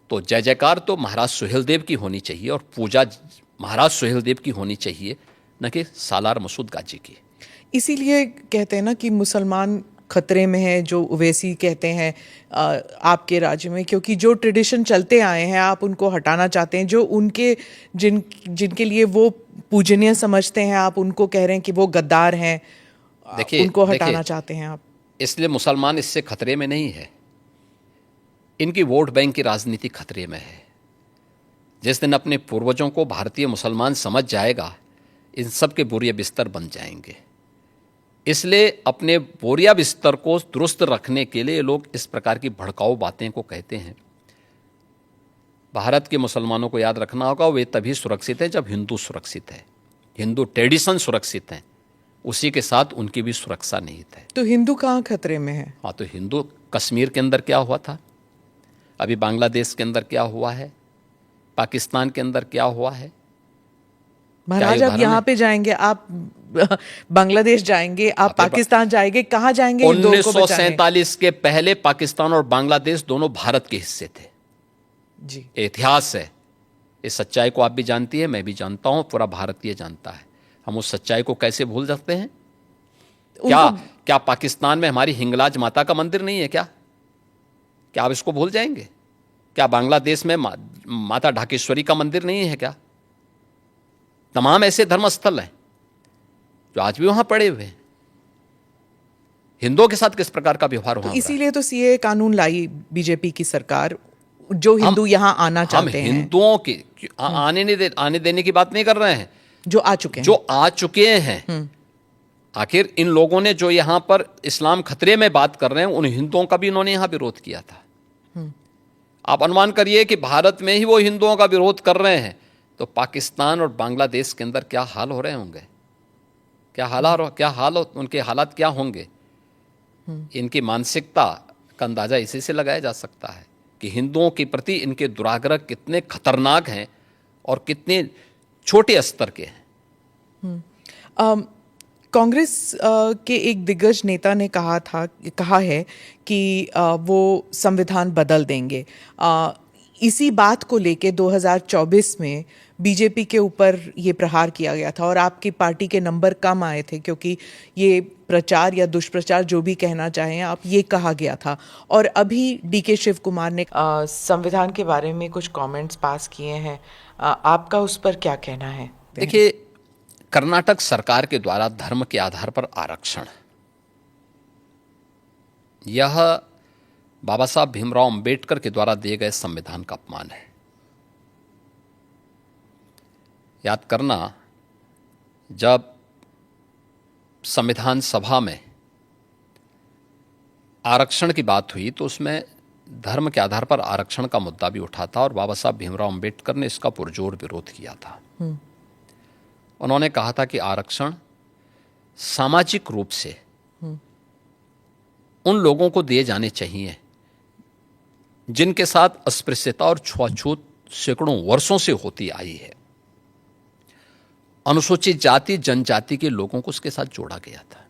तो जय जयकार तो महाराज सुहेलदेव की होनी चाहिए और पूजा महाराज सुहेलदेव की होनी चाहिए, न कि सालार मसूद गाजी की। इसीलिए कहते हैं ना कि मुसलमान खतरे में है, जो ओवैसी कहते हैं आपके राज्य में, क्योंकि जो ट्रेडिशन चलते आए हैं आप उनको हटाना चाहते हैं, जो उनके जिनके लिए वो पूजनीय समझते हैं आप उनको कह रहे हैं कि वो गद्दार हैं, उनको हटाना चाहते हैं आप। इसलिए मुसलमान इससे खतरे में नहीं है, इनकी वोट बैंक की राजनीति खतरे में है। जिस दिन अपने पूर्वजों को भारतीय मुसलमान समझ जाएगा, इन सब के बोरिया बिस्तर बन जाएंगे। इसलिए अपने बोरिया बिस्तर को दुरुस्त रखने के लिए लोग इस प्रकार की भड़काऊ बातें को कहते हैं। भारत के मुसलमानों को याद रखना होगा, वे तभी सुरक्षित है जब हिंदू सुरक्षित है, हिंदू ट्रेडिशन सुरक्षित है, उसी के साथ उनकी भी सुरक्षा निहित है। तो हिंदू कहाँ खतरे में है? हाँ, तो हिंदू, कश्मीर के अंदर क्या हुआ था, अभी बांग्लादेश के अंदर क्या हुआ है, पाकिस्तान के अंदर क्या हुआ है। महाराज आप यहाँ पे जाएंगे, आप बांग्लादेश जाएंगे, आप पाकिस्तान जाएंगे, कहाँ जाएंगे? 1947 के पहले पाकिस्तान और बांग्लादेश दोनों भारत के हिस्से थे जी। इतिहास है, इस सच्चाई को आप भी जानती है, मैं भी जानता हूं, पूरा भारतीय जानता है। हम उस सच्चाई को कैसे भूल सकते हैं? क्या पाकिस्तान में हमारी हिंगलाज माता का मंदिर नहीं है क्या? क्या आप इसको भूल जाएंगे? क्या बांग्लादेश में माता ढाकेश्वरी का मंदिर नहीं है क्या? तमाम ऐसे धर्मस्थल हैं जो आज भी वहां पड़े हुए हैं। हिंदुओं के साथ किस प्रकार का व्यवहार हुआ? इसीलिए तो सीए कानून लाई बीजेपी की सरकार, जो हिंदू यहाँ आना चाहते हैं। हम हिंदुओं के आने देने की बात नहीं कर रहे हैं, जो आ चुके हैं, जो आ चुके हैं। आखिर इन लोगों ने जो यहां पर इस्लाम खतरे में बात कर रहे हैं, उन हिंदुओं का भी इन्होंने यहां विरोध किया था। आप अनुमान करिए कि भारत में ही वो हिंदुओं का विरोध कर रहे हैं, तो पाकिस्तान और बांग्लादेश के अंदर क्या हाल हो रहे होंगे, उनके हालात क्या होंगे। इनकी मानसिकता का अंदाजा इसी से लगाया जा सकता है कि हिंदुओं के प्रति इनके दुराग्रह कितने खतरनाक हैं और कितने छोटे स्तर के हैं। कांग्रेस के एक दिग्गज नेता ने कहा है कि वो संविधान बदल देंगे। इसी बात को लेके 2024 में बीजेपी के ऊपर ये प्रहार किया गया था और आपकी पार्टी के नंबर कम आए थे, क्योंकि ये प्रचार या दुष्प्रचार जो भी कहना चाहें आप, ये कहा गया था। और अभी डीके शिव कुमार ने संविधान के बारे में कुछ कमेंट्स पास किए हैं, आपका उस पर क्या कहना है? देखिए, कर्नाटक सरकार के द्वारा धर्म के आधार पर आरक्षण, यह बाबा साहब भीमराव अंबेडकर के द्वारा दिए गए संविधान का अपमान है। याद करना, जब संविधान सभा में आरक्षण की बात हुई तो उसमें धर्म के आधार पर आरक्षण का मुद्दा भी उठा था और बाबा साहब भीमराव अंबेडकर ने इसका पुरजोर विरोध किया था। उन्होंने कहा था कि आरक्षण सामाजिक रूप से उन लोगों को दिए जाने चाहिए जिनके साथ अस्पृश्यता और छुआछूत सैकड़ों वर्षों से होती आई है। अनुसूचित जाति जनजाति के लोगों को उसके साथ जोड़ा गया था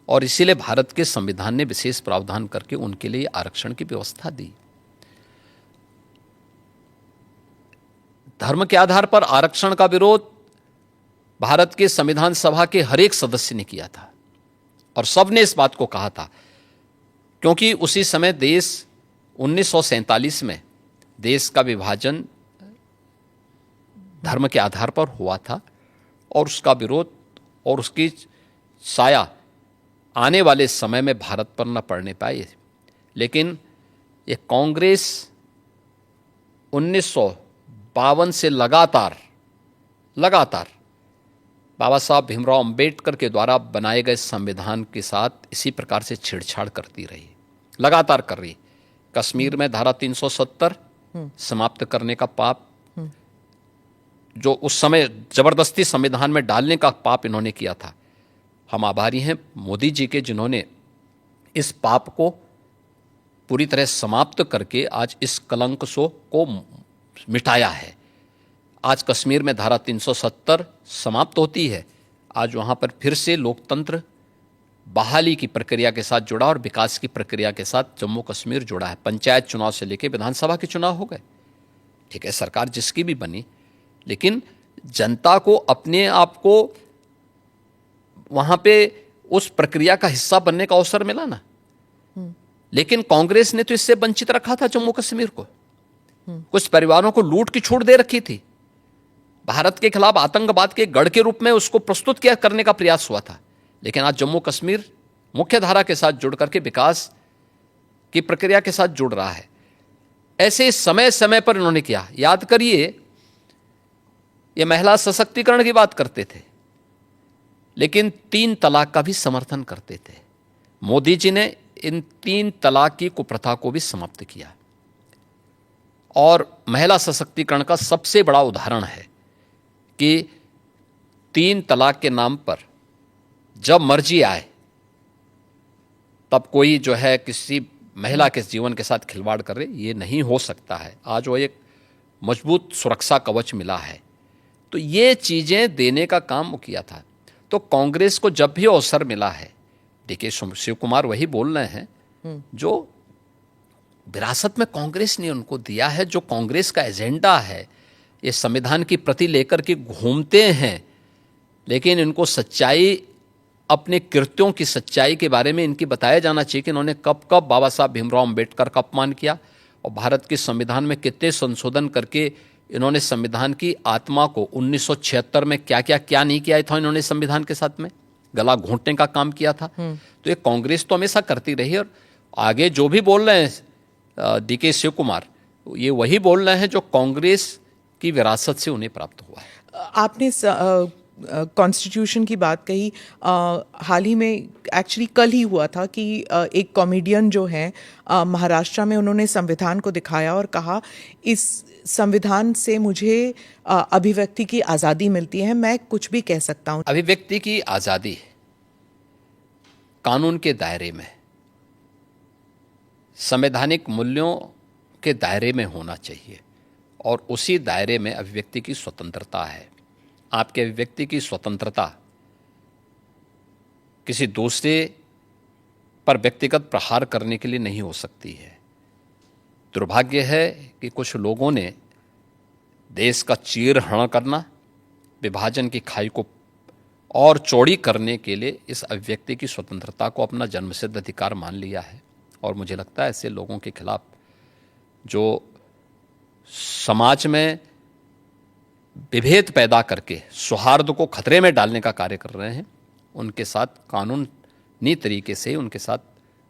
और इसीलिए भारत के संविधान ने विशेष प्रावधान करके उनके लिए आरक्षण की व्यवस्था दी। धर्म के आधार पर आरक्षण का विरोध भारत के संविधान सभा के हर एक सदस्य ने किया था और सबने इस बात को कहा था, क्योंकि उसी समय देश 1947 में देश का विभाजन धर्म के आधार पर हुआ था और उसका विरोध और उसकी साया आने वाले समय में भारत पर न पड़ने पाए। लेकिन ये कांग्रेस 1952 से लगातार बाबा साहब भीमराव अंबेडकर के द्वारा बनाए गए संविधान के साथ इसी प्रकार से छेड़छाड़ करती रही, लगातार कर रही। कश्मीर में धारा 370 समाप्त करने का पाप, जो उस समय जबरदस्ती संविधान में डालने का पाप इन्होंने किया था। हम आभारी हैं मोदी जी के, जिन्होंने इस पाप को पूरी तरह समाप्त करके आज इस कलंक को मिटाया है। आज कश्मीर में धारा 370 समाप्त होती है। आज वहाँ पर फिर से लोकतंत्र बहाली की प्रक्रिया के साथ जुड़ा और विकास की प्रक्रिया के साथ जम्मू कश्मीर जुड़ा है। पंचायत चुनाव से लेकर विधानसभा के चुनाव हो गए। ठीक है, सरकार जिसकी भी बनी, लेकिन जनता को अपने आप को वहाँ पे उस प्रक्रिया का हिस्सा बनने का अवसर मिला ना। लेकिन कांग्रेस ने तो इससे वंचित रखा था जम्मू कश्मीर को। कुछ परिवारों को लूट की छूट दे रखी थी। भारत के खिलाफ आतंकवाद के गढ़ के रूप में उसको प्रस्तुत किया करने का प्रयास हुआ था। लेकिन आज जम्मू कश्मीर मुख्य धारा के साथ जुड़ करके विकास की प्रक्रिया के साथ जुड़ रहा है। ऐसे समय समय पर इन्होंने किया। याद करिए, ये महिला सशक्तिकरण की बात करते थे, लेकिन 3 तलाक का भी समर्थन करते थे। मोदी जी ने इन 3 तलाक की कुप्रथा को भी समाप्त किया। और महिला सशक्तिकरण का सबसे बड़ा उदाहरण है कि 3 तलाक के नाम पर जब मर्जी आए तब कोई जो है किसी महिला के जीवन के साथ खिलवाड़ करे, ये नहीं हो सकता है। आज वो एक मजबूत सुरक्षा कवच मिला है। तो ये चीज़ें देने का काम वो किया था। तो कांग्रेस को जब भी अवसर मिला है, डीके शिव कुमार वही बोल रहे हैं जो विरासत में कांग्रेस ने उनको दिया है, जो कांग्रेस का एजेंडा है। ये संविधान की प्रति लेकर के घूमते हैं, लेकिन इनको सच्चाई, अपने कृत्यों की सच्चाई के बारे में इनकी बताया जाना चाहिए कि इन्होंने कब कब बाबा साहब भीमराव अम्बेडकर का अपमान किया और भारत के संविधान में कितने संशोधन करके इन्होंने संविधान की आत्मा को 1976 में क्या नहीं किया था इन्होंने संविधान के साथ में गला घोंटने का काम किया था। तो ये कांग्रेस तो हमेशा करती रही। और आगे जो भी बोल रहे हैं डीके शिव कुमार, ये वही बोल रहे हैं जो कांग्रेस की विरासत से उन्हें प्राप्त हुआ है। आपने कॉन्स्टिट्यूशन की बात कही। हाल ही में एक्चुअली कल ही हुआ था कि एक कॉमेडियन जो है महाराष्ट्र में, उन्होंने संविधान को दिखाया और कहा इस संविधान से मुझे अभिव्यक्ति की आज़ादी मिलती है, मैं कुछ भी कह सकता हूँ। अभिव्यक्ति की आज़ादी कानून के दायरे में, संवैधानिक मूल्यों के दायरे में होना चाहिए और उसी दायरे में अभिव्यक्ति की स्वतंत्रता है। आपके अभिव्यक्ति की स्वतंत्रता किसी दूसरे पर व्यक्तिगत प्रहार करने के लिए नहीं हो सकती है। दुर्भाग्य है कि कुछ लोगों ने देश का चीरहरण करना, विभाजन की खाई को और चौड़ी करने के लिए इस अभिव्यक्ति की स्वतंत्रता को अपना जन्मसिद्ध अधिकार मान लिया है। और मुझे लगता है ऐसे लोगों के खिलाफ जो समाज में विभेद पैदा करके सौहार्द को खतरे में डालने का कार्य कर रहे हैं, उनके साथ कानूनी तरीके से उनके साथ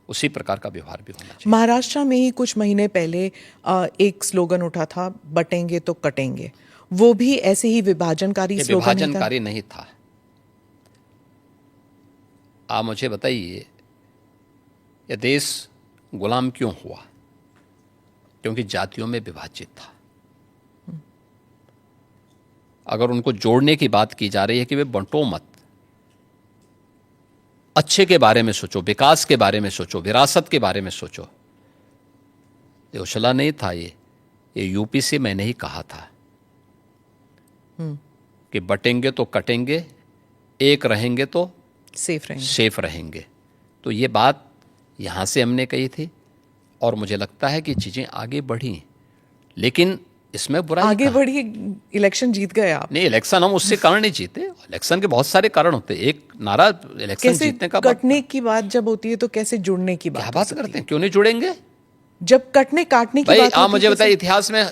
उसी प्रकार का व्यवहार भी होना चाहिए। महाराष्ट्र में ही कुछ महीने पहले एक स्लोगन उठा था, बटेंगे तो कटेंगे। वो भी ऐसे ही विभाजनकारी स्लोगन ही था? विभाजनकारी नहीं था। आप मुझे बताइए, यह देश गुलाम क्यों हुआ? क्योंकि जातियों में विभाजित था। अगर उनको जोड़ने की बात की जा रही है कि वे बंटो मत, अच्छे के बारे में सोचो, विकास के बारे में सोचो, विरासत के बारे में सोचो। ये उछला नहीं था। ये यूपी से मैंने ही कहा था कि बटेंगे तो कटेंगे, एक रहेंगे तो सेफ रहेंगे। तो ये बात यहाँ से हमने कही थी और मुझे लगता है कि चीज़ें आगे बढ़ी, लेकिन इसमें बुराई आगे बढ़ी। इलेक्शन जीत गए आप? नहीं, इलेक्शन हम उससे कारण नहीं जीते। इलेक्शन के बहुत सारे कारण होते हैं। एक नारा इलेक्शन जीतने का, कटने की बात जब होती है तो कैसे जुड़ने की बात? क्या बात करते हैं? क्यों नहीं जुड़ेंगे? जब कटने काटने की बात आप मुझे बताइए, इतिहास में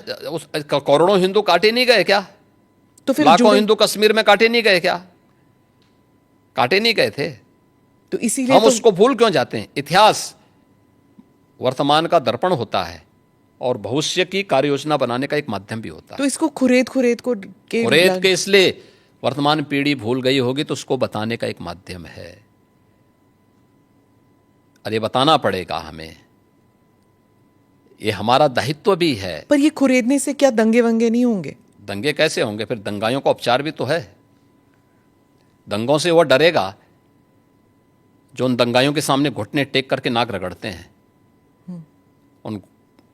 करोड़ों हिंदू काटे नहीं गए क्या? तो फिर लाखों हिंदू कश्मीर में काटे नहीं गए क्या? काटे नहीं गए थे। तो इसीलिए हम उसको भूल क्यों जाते हैं? इतिहास वर्तमान का दर्पण होता है और भविष्य की कार्य योजना बनाने का एक माध्यम भी होता है। तो इसको खुरेद के इसलिए वर्तमान पीढ़ी भूल गई होगी तो उसको बताने का एक माध्यम है। अरे बताना पड़ेगा हमें, ये हमारा दायित्व भी है। पर ये खुरेदने से क्या दंगे वंगे नहीं होंगे? दंगे कैसे होंगे? फिर दंगाइयों का उपचार भी तो है। दंगों से वह डरेगा जो उन दंगाइयों के सामने घुटने टेक करके नाक रगड़ते हैं।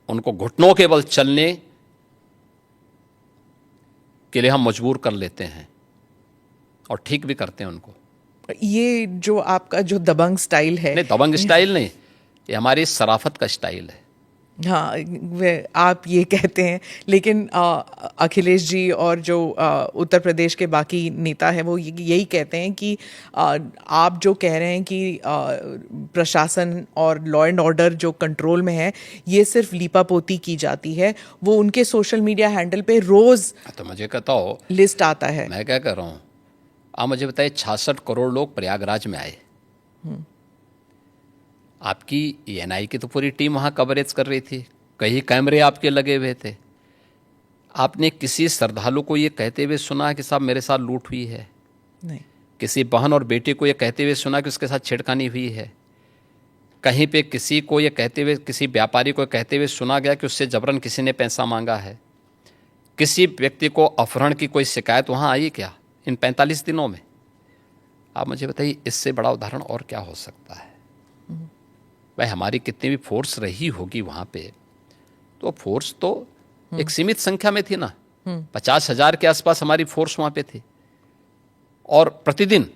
उनको घुटनों के बल चलने के लिए हम मजबूर कर लेते हैं और ठीक भी करते हैं उनको। ये जो आपका जो दबंग स्टाइल है, नहीं, दबंग स्टाइल नहीं, ये हमारी शराफत का स्टाइल है। हाँ, आप ये कहते हैं, लेकिन अखिलेश जी और जो उत्तर प्रदेश के बाकी नेता हैं वो यही कहते हैं कि आप जो कह रहे हैं कि प्रशासन और लॉ एंड ऑर्डर जो कंट्रोल में है ये सिर्फ लीपापोती की जाती है। वो उनके सोशल मीडिया हैंडल पे रोज तो मुझे कहता हो, लिस्ट आता है। मैं क्या कर रहा हूँ, आप मुझे बताइए 66 करोड़ लोग प्रयागराज में आए, आपकी एएनआई की तो पूरी टीम वहाँ कवरेज कर रही थी, कई कैमरे आपके लगे हुए थे। आपने किसी श्रद्धालु को ये कहते हुए सुना कि साहब मेरे साथ लूट हुई है? नहीं। किसी बहन और बेटे को ये कहते हुए सुना कि उसके साथ छेड़खानी हुई है? कहीं पे किसी को ये कहते हुए, किसी व्यापारी को कहते हुए सुना गया कि उससे जबरन किसी ने पैसा मांगा है? किसी व्यक्ति को अपहरण की कोई शिकायत वहाँ आई क्या इन 45 दिनों में? आप मुझे बताइए, इससे बड़ा उदाहरण और क्या हो सकता है? भाई हमारी कितनी भी फोर्स रही होगी वहाँ पे, तो फोर्स तो एक सीमित संख्या में थी ना। 50,000 के आसपास हमारी फोर्स वहाँ पे थी, और प्रतिदिन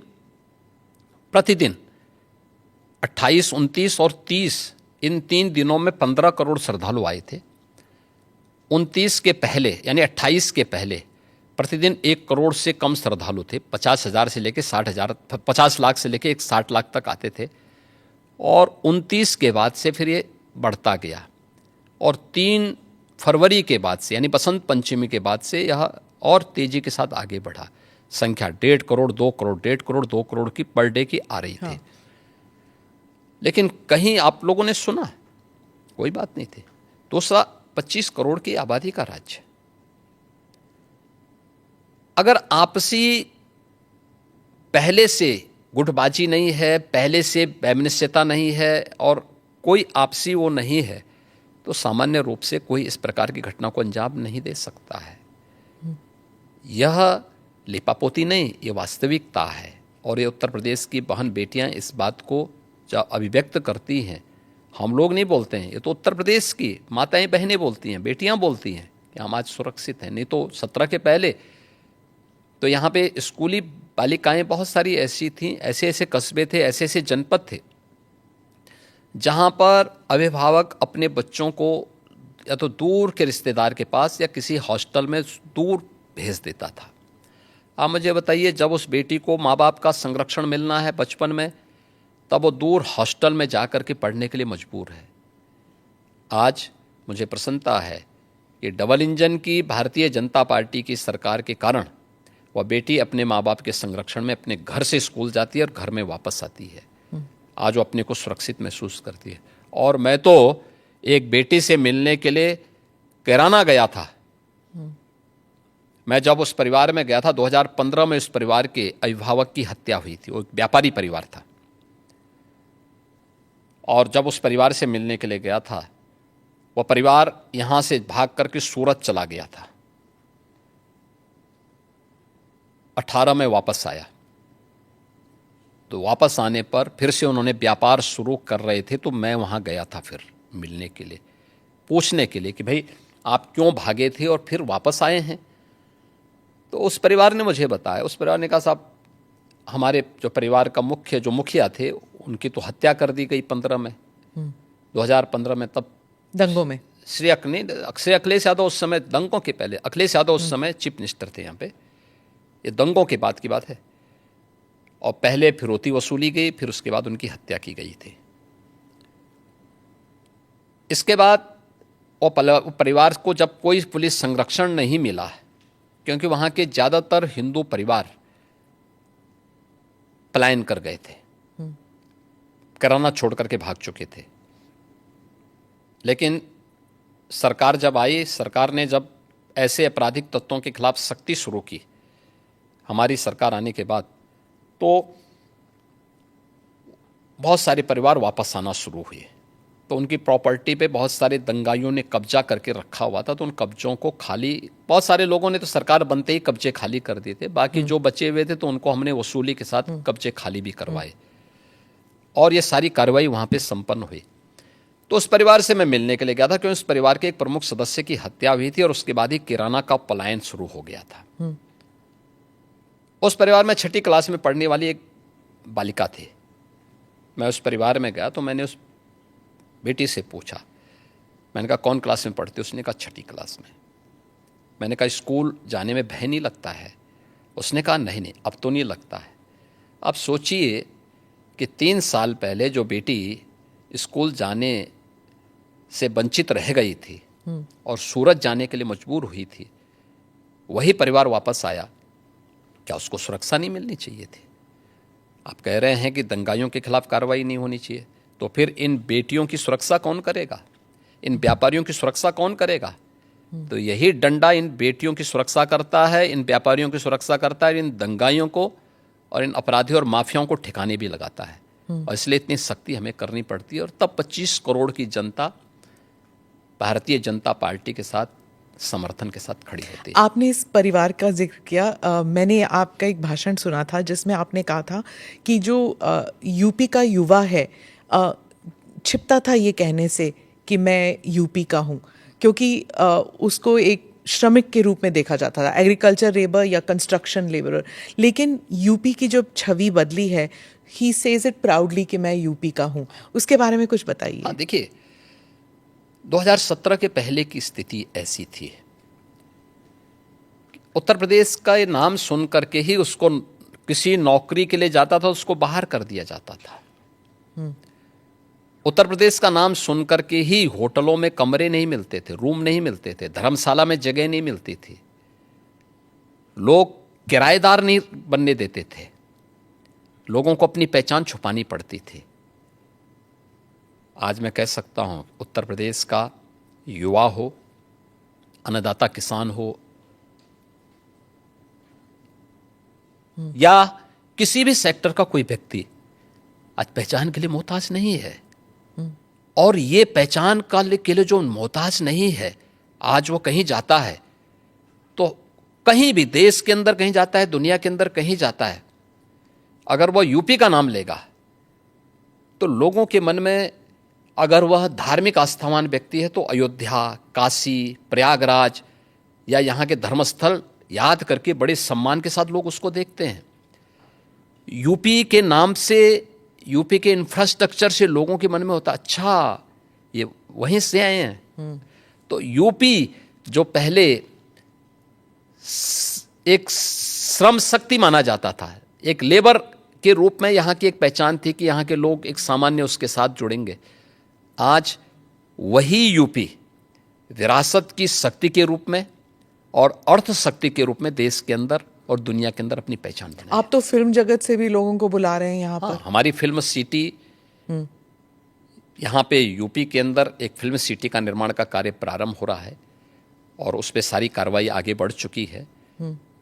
28, 29 और 30 इन 3 दिनों में 15 करोड़ श्रद्धालु आए थे। 29 के पहले यानी 28 के पहले प्रतिदिन 1 करोड़ से कम श्रद्धालु थे। 50,000 से लेकर 60,000, 50 लाख से लेकर 60 लाख तक आते थे। और 29 के बाद से फिर ये बढ़ता गया, और 3 फरवरी के बाद से यानी बसंत पंचमी के बाद से यह और तेजी के साथ आगे बढ़ा। संख्या 1.5 करोड़, 2 करोड़, 1.5 करोड़, 2 करोड़ की पर डे की आ रही थी। लेकिन कहीं आप लोगों ने सुना? कोई बात नहीं थी। दूसरा, 25 करोड़ की आबादी का राज्य, अगर आपसी पहले से गुटबाजी नहीं है, पहले से वैमनस्यता नहीं है और कोई आपसी वो नहीं है, तो सामान्य रूप से कोई इस प्रकार की घटना को अंजाम नहीं दे सकता है। यह लिपापोती नहीं, ये वास्तविकता है। और ये उत्तर प्रदेश की बहन बेटियां इस बात को जब अभिव्यक्त करती हैं, हम लोग नहीं बोलते हैं, ये तो उत्तर प्रदेश की माताएं बहनें बोलती हैं, बेटियां बोलती हैं कि हम आज सुरक्षित हैं। नहीं तो 17 के पहले तो यहाँ पे स्कूली बालिकाएं बहुत सारी ऐसी थीं, ऐसे ऐसे कस्बे थे, ऐसे ऐसे जनपद थे जहाँ पर अभिभावक अपने बच्चों को या तो दूर के रिश्तेदार के पास या किसी हॉस्टल में दूर भेज देता था। आप मुझे बताइए, जब उस बेटी को माँ बाप का संरक्षण मिलना है बचपन में, तब वो दूर हॉस्टल में जा कर के पढ़ने के लिए मजबूर है। आज मुझे प्रसन्नता है कि डबल इंजन की भारतीय जनता पार्टी की सरकार के कारण वह बेटी अपने माँ बाप के संरक्षण में अपने घर से स्कूल जाती है और घर में वापस आती है। आज वो अपने को सुरक्षित महसूस करती है। और मैं तो एक बेटी से मिलने के लिए कैराना गया था। मैं जब उस परिवार में गया था 2015 में, उस परिवार के अभिभावक की हत्या हुई थी। वो एक व्यापारी परिवार था, और जब उस परिवार से मिलने के लिए गया था, वो परिवार यहाँ से भाग करके सूरत चला गया था। 18 में वापस आया, तो वापस आने पर फिर से उन्होंने व्यापार शुरू कर रहे थे, तो मैं वहाँ गया था फिर मिलने के लिए, पूछने के लिए कि भाई आप क्यों भागे थे और फिर वापस आए हैं। तो उस परिवार ने मुझे बताया, उस परिवार ने कहा साहब हमारे जो परिवार का जो मुखिया थे, उनकी तो हत्या कर दी गई 15 में, 2015 में, तब दंगों में। श्री अखिलेश यादव उस समय, दंगों के पहले अखिलेश यादव उस समय चीफ मिनिस्टर थे यहाँ पे, ये दंगों के बाद की बात है। और पहले फिरौती वसूली गई, फिर उसके बाद उनकी हत्या की गई थी। इसके बाद वो परिवार को जब कोई पुलिस संरक्षण नहीं मिला, क्योंकि वहाँ के ज़्यादातर हिंदू परिवार पलायन कर गए थे, कैराना छोड़ करके भाग चुके थे। लेकिन सरकार जब आई, सरकार ने जब ऐसे आपराधिक तत्वों के खिलाफ सख्ती शुरू की, हमारी सरकार आने के बाद, तो बहुत सारे परिवार वापस आना शुरू हुए। तो उनकी प्रॉपर्टी पे बहुत सारे दंगाइयों ने कब्जा करके रखा हुआ था, तो उन कब्जों को खाली, बहुत सारे लोगों ने तो सरकार बनते ही कब्जे खाली कर दिए थे। बाकी जो बचे हुए थे तो उनको हमने वसूली के साथ कब्जे खाली भी करवाए, और ये सारी कार्रवाई वहाँ पे संपन्न हुई। तो उस परिवार से मैं मिलने के लिए गया था, क्योंकि उस परिवार के एक प्रमुख सदस्य की हत्या हुई थी और उसके बाद ही किराना का पलायन शुरू हो गया था। उस परिवार में 6ठी क्लास में पढ़ने वाली एक बालिका थी। मैं उस परिवार में गया तो मैंने उस बेटी से पूछा, मैंने कहा कौन क्लास में पढ़ती? उसने कहा 6ठी क्लास में। मैंने कहा स्कूल जाने में भय नहीं लगता है? उसने कहा नहीं नहीं, अब तो नहीं लगता है। अब सोचिए कि 3 साल पहले जो बेटी स्कूल जाने से वंचित रह गई थी और सूरत जाने के लिए मजबूर हुई थी, वही परिवार वापस आया, क्या उसको सुरक्षा नहीं मिलनी चाहिए थी? आप कह रहे हैं कि दंगाइयों के खिलाफ कार्रवाई नहीं होनी चाहिए, तो फिर इन बेटियों की सुरक्षा कौन करेगा? इन व्यापारियों की सुरक्षा कौन करेगा? तो यही डंडा इन बेटियों की सुरक्षा करता है, इन व्यापारियों की सुरक्षा करता है, इन दंगाइयों को और इन अपराधियों और माफियाओं को ठिकाने भी लगाता है। और इसलिए इतनी सख्ती हमें करनी पड़ती है। और तब 25 करोड़ की जनता भारतीय जनता पार्टी के साथ समर्थन के साथ खड़ी होती है। आपने इस परिवार का जिक्र किया, मैंने आपका एक भाषण सुना था जिसमें आपने कहा था कि जो यूपी का युवा है छिपता था ये कहने से कि मैं यूपी का हूँ, क्योंकि उसको एक श्रमिक के रूप में देखा जाता था, एग्रीकल्चर लेबर या कंस्ट्रक्शन लेबरर। लेकिन यूपी की जो छवि बदली है, ही सेज इट प्राउडली कि मैं यूपी का हूँ, उसके बारे में कुछ बताइए। हाँ, देखिए 2017 के पहले की स्थिति ऐसी थी, उत्तर प्रदेश का ये नाम सुन करके ही उसको किसी नौकरी के लिए जाता था, उसको बाहर कर दिया जाता था। उत्तर प्रदेश का नाम सुन करके ही होटलों में कमरे नहीं मिलते थे, रूम नहीं मिलते थे, धर्मशाला में जगह नहीं मिलती थी, लोग किराएदार नहीं बनने देते थे, लोगों को अपनी पहचान छुपानी पड़ती थी। आज मैं कह सकता हूं, उत्तर प्रदेश का युवा हो, अन्नदाता किसान हो, या किसी भी सेक्टर का कोई व्यक्ति आज पहचान के लिए मोहताज नहीं है। और ये पहचान के लिए जो मोहताज नहीं है, आज वो कहीं जाता है तो कहीं भी देश के अंदर कहीं जाता है, दुनिया के अंदर कहीं जाता है, अगर वह यूपी का नाम लेगा तो लोगों के मन में, अगर वह धार्मिक आस्थावान व्यक्ति है तो अयोध्या, काशी, प्रयागराज या यहाँ के धर्मस्थल याद करके बड़े सम्मान के साथ लोग उसको देखते हैं। यूपी के नाम से, यूपी के इंफ्रास्ट्रक्चर से लोगों के मन में होता, अच्छा ये वहीं से आए हैं। तो यूपी जो पहले एक श्रम शक्ति माना जाता था, एक लेबर के रूप में यहाँ की एक पहचान थी कि यहाँ के लोग एक सामान्य उसके साथ जुड़ेंगे, आज वही यूपी विरासत की शक्ति के रूप में और अर्थ शक्ति के रूप में देश के अंदर और दुनिया के अंदर अपनी पहचान बनाए। आप तो फिल्म जगत से भी लोगों को बुला रहे हैं यहाँ पर। हमारी फिल्म सिटी, यहाँ पे यूपी के अंदर एक फिल्म सिटी का निर्माण का कार्य प्रारंभ हो रहा है और उस पर सारी कार्रवाई आगे बढ़ चुकी है।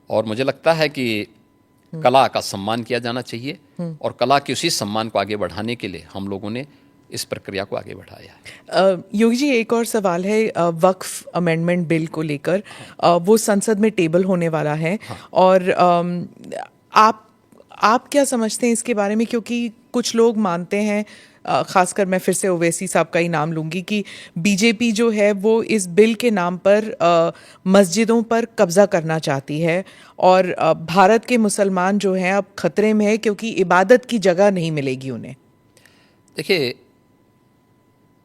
और मुझे लगता है कि कला का सम्मान किया जाना चाहिए और कला के उसी सम्मान को आगे बढ़ाने के लिए हम लोगों ने इस प्रक्रिया को आगे बढ़ाया है। योगी जी, एक और सवाल है वक्फ अमेंडमेंट बिल को लेकर। वो संसद में टेबल होने वाला है। और आप क्या समझते हैं इसके बारे में? क्योंकि कुछ लोग मानते हैं, खासकर मैं फिर से ओवैसी साहब का ही नाम लूंगी, कि बीजेपी जो है वो इस बिल के नाम पर मस्जिदों पर कब्जा करना चाहती है और भारत के मुसलमान जो हैं अब खतरे में है क्योंकि इबादत की जगह नहीं मिलेगी उन्हें। देखिए,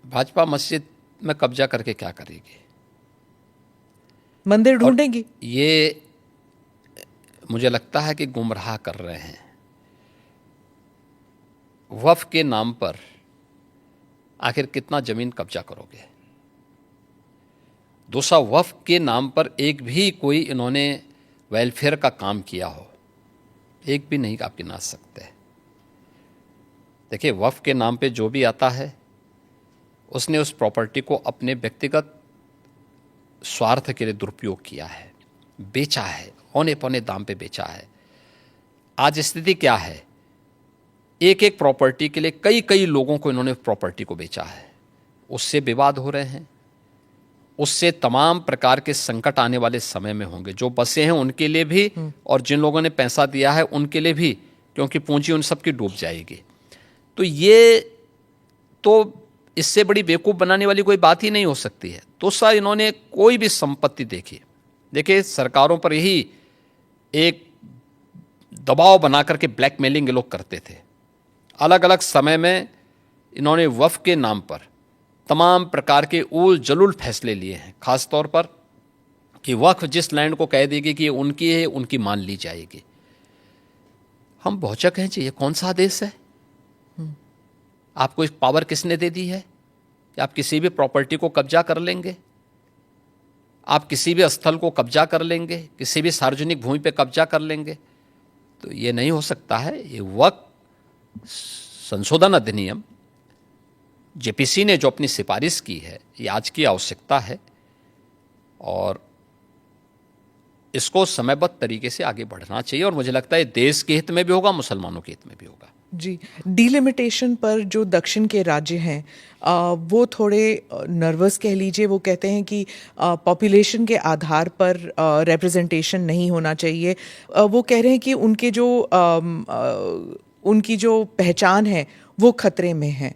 भाजपा मस्जिद में कब्जा करके क्या करेगी? मंदिर ढूंढेगी। ये मुझे लगता है कि गुमराह कर रहे हैं। वक्फ के नाम पर आखिर कितना जमीन कब्जा करोगे? दूसरा, वक्फ के नाम पर एक भी कोई इन्होंने वेलफेयर का काम किया हो, एक भी नहीं आप गिना सकते। देखिए, वक्फ के नाम पे जो भी आता है उसने उस प्रॉपर्टी को अपने व्यक्तिगत स्वार्थ के लिए दुरुपयोग किया है, बेचा है, औने पौने दाम पे बेचा है। आज स्थिति क्या है? एक एक प्रॉपर्टी के लिए कई कई लोगों को इन्होंने प्रॉपर्टी को बेचा है। उससे विवाद हो रहे हैं, उससे तमाम प्रकार के संकट आने वाले समय में होंगे। जो बसे हैं उनके लिए भी और जिन लोगों ने पैसा दिया है उनके लिए भी, क्योंकि पूंजी उन सब की डूब जाएगी। तो ये तो इससे बड़ी बेवकूफ़ बनाने वाली कोई बात ही नहीं हो सकती है। तो सर इन्होंने कोई भी संपत्ति देखी, देखिए सरकारों पर यही एक दबाव बना करके ब्लैकमेलिंग ये लोग करते थे। अलग अलग समय में इन्होंने वफ़ के नाम पर तमाम प्रकार के उल जलुल फैसले लिए हैं, ख़ास तौर पर कि वक्फ जिस लैंड को कह देगी कि ये उनकी है, उनकी मान ली जाएगी। हम भौचक हैं जी, ये कौन सा आदेश है? आपको एक पावर किसने दे दी है कि आप किसी भी प्रॉपर्टी को कब्जा कर लेंगे, आप किसी भी स्थल को कब्जा कर लेंगे, किसी भी सार्वजनिक भूमि पे कब्जा कर लेंगे? तो ये नहीं हो सकता है। ये वक्फ संशोधन अधिनियम जेपीसी ने जो अपनी सिफारिश की है, ये आज की आवश्यकता है और इसको समयबद्ध तरीके से आगे बढ़ना चाहिए और मुझे लगता है देश के हित में भी होगा, मुसलमानों के हित में भी होगा। जी, डिलिमिटेशन पर जो दक्षिण के राज्य हैं वो थोड़े नर्वस कह लीजिए। वो कहते हैं कि पॉपुलेशन के आधार पर रिप्रेजेंटेशन नहीं होना चाहिए। वो कह रहे हैं कि उनकी जो पहचान है वो खतरे में है।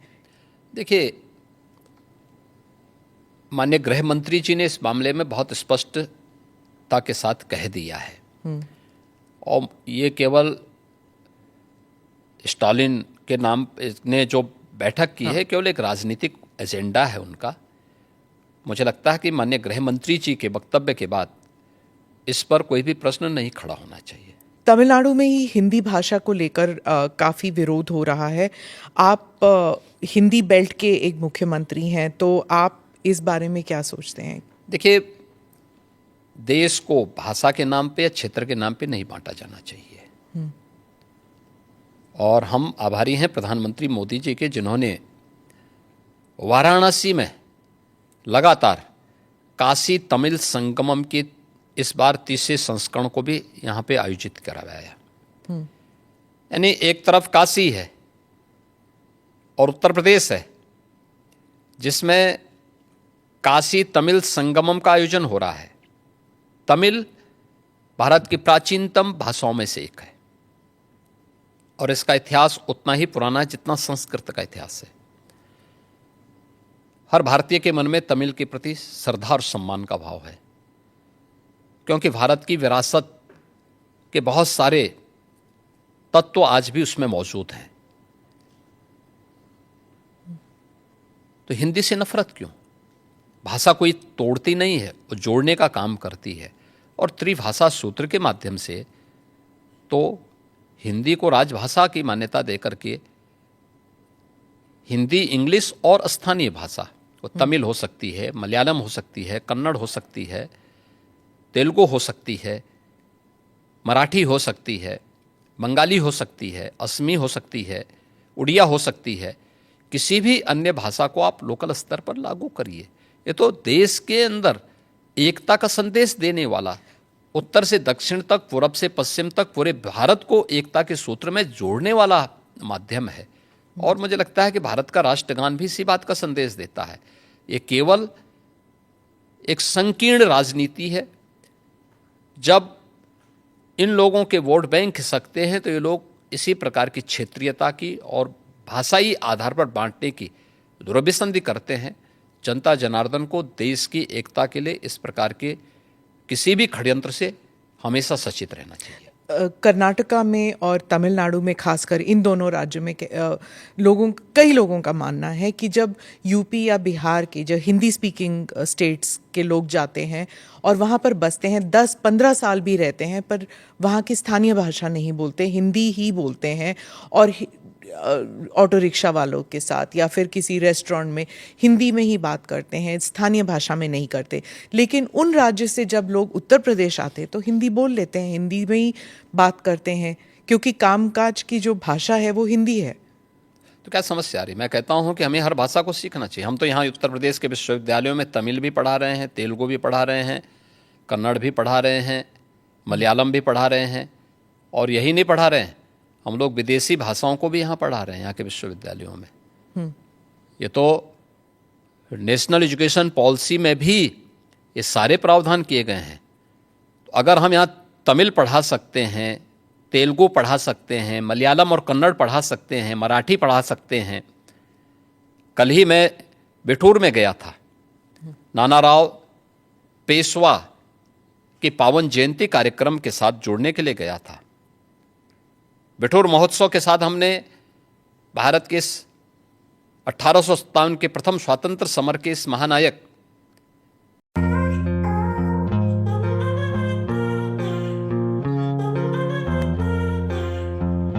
देखिए, माननीय गृह मंत्री जी ने इस मामले में बहुत स्पष्टता के साथ कह दिया है और ये केवल स्टालिन के नाम ने जो बैठक की है केवल एक राजनीतिक एजेंडा है उनका। मुझे लगता है कि माननीय गृह मंत्री जी के वक्तव्य के बाद इस पर कोई भी प्रश्न नहीं खड़ा होना चाहिए। तमिलनाडु में ही हिंदी भाषा को लेकर काफ़ी विरोध हो रहा है। आप हिंदी बेल्ट के एक मुख्यमंत्री हैं, तो आप इस बारे में क्या सोचते हैं? देखिए, देश को भाषा के नाम पे या क्षेत्र के नाम पे नहीं बांटा जाना चाहिए और हम आभारी हैं प्रधानमंत्री मोदी जी के, जिन्होंने वाराणसी में लगातार काशी तमिल संगमम की इस बार 30वें संस्करण को भी यहाँ पे आयोजित करवाया। यानी एक तरफ काशी है और उत्तर प्रदेश है जिसमें काशी तमिल संगमम का आयोजन हो रहा है। तमिल भारत की प्राचीनतम भाषाओं में से एक है और इसका इतिहास उतना ही पुराना है जितना संस्कृत का इतिहास है। हर भारतीय के मन में तमिल के प्रति श्रद्धा और सम्मान का भाव है क्योंकि भारत की विरासत के बहुत सारे तत्व आज भी उसमें मौजूद हैं। तो हिंदी से नफरत क्यों? भाषा कोई तोड़ती नहीं है, वो जोड़ने का काम करती है और त्रिभाषा सूत्र के माध्यम से तो हिंदी को राजभाषा की मान्यता देकर के हिंदी, इंग्लिश और स्थानीय भाषा, वो तमिल हो सकती है, मलयालम हो सकती है, कन्नड़ हो सकती है, तेलुगु हो सकती है, मराठी हो सकती है, बंगाली हो सकती है, असमी हो सकती है, उड़िया हो सकती है, किसी भी अन्य भाषा को आप लोकल स्तर पर लागू करिए। ये तो देश के अंदर एकता का संदेश देने वाला, उत्तर से दक्षिण तक, पूरब से पश्चिम तक पूरे भारत को एकता के सूत्र में जोड़ने वाला माध्यम है और मुझे लगता है कि भारत का राष्ट्रगान भी इसी बात का संदेश देता है। ये केवल एक संकीर्ण राजनीति है। जब इन लोगों के वोट बैंक खिसकते हैं तो ये लोग इसी प्रकार की क्षेत्रीयता की और भाषाई आधार पर बांटने की दुरभिसंधि करते हैं। जनता जनार्दन को देश की एकता के लिए इस प्रकार के किसी भी षड्यंत्र से हमेशा सचेत रहना चाहिए। कर्नाटका में और तमिलनाडु में, खासकर इन दोनों राज्यों में कई लोगों का मानना है कि जब यूपी या बिहार के जो हिंदी स्पीकिंग स्टेट्स के लोग जाते हैं और वहाँ पर बसते हैं, 10-15 साल भी रहते हैं, पर वहाँ की स्थानीय भाषा नहीं बोलते, हिंदी ही बोलते हैं और ऑटो रिक्शा वालों के साथ या फिर किसी रेस्टोरेंट में हिंदी में ही बात करते हैं, स्थानीय भाषा में नहीं करते। लेकिन उन राज्य से जब लोग उत्तर प्रदेश आते तो हिंदी बोल लेते हैं, हिंदी में ही बात करते हैं क्योंकि कामकाज की जो भाषा है वो हिंदी है। तो क्या समस्या आ रही? मैं कहता हूँ कि हमें हर भाषा को सीखना चाहिए। हम तो यहाँ उत्तर प्रदेश के विश्वविद्यालयों में तमिल भी पढ़ा रहे हैं, तेलुगु भी पढ़ा रहे हैं, कन्नड़ भी पढ़ा रहे हैं, मलयालम भी पढ़ा रहे हैं और यही नहीं पढ़ा रहे हैं, हम लोग विदेशी भाषाओं को भी यहाँ पढ़ा रहे हैं यहाँ के विश्वविद्यालयों में। ये तो नेशनल एजुकेशन पॉलिसी में भी ये सारे प्रावधान किए गए हैं। तो अगर हम यहाँ तमिल पढ़ा सकते हैं, तेलुगु पढ़ा सकते हैं, मलयालम और कन्नड़ पढ़ा सकते हैं, मराठी पढ़ा सकते हैं, कल ही मैं बिठूर में गया था, नानाराव पेशवा के पावन जयंती कार्यक्रम के साथ जुड़ने के लिए गया था। बिठूर महोत्सव के साथ हमने भारत के इस 1857 के प्रथम स्वातंत्र समर के इस महानायक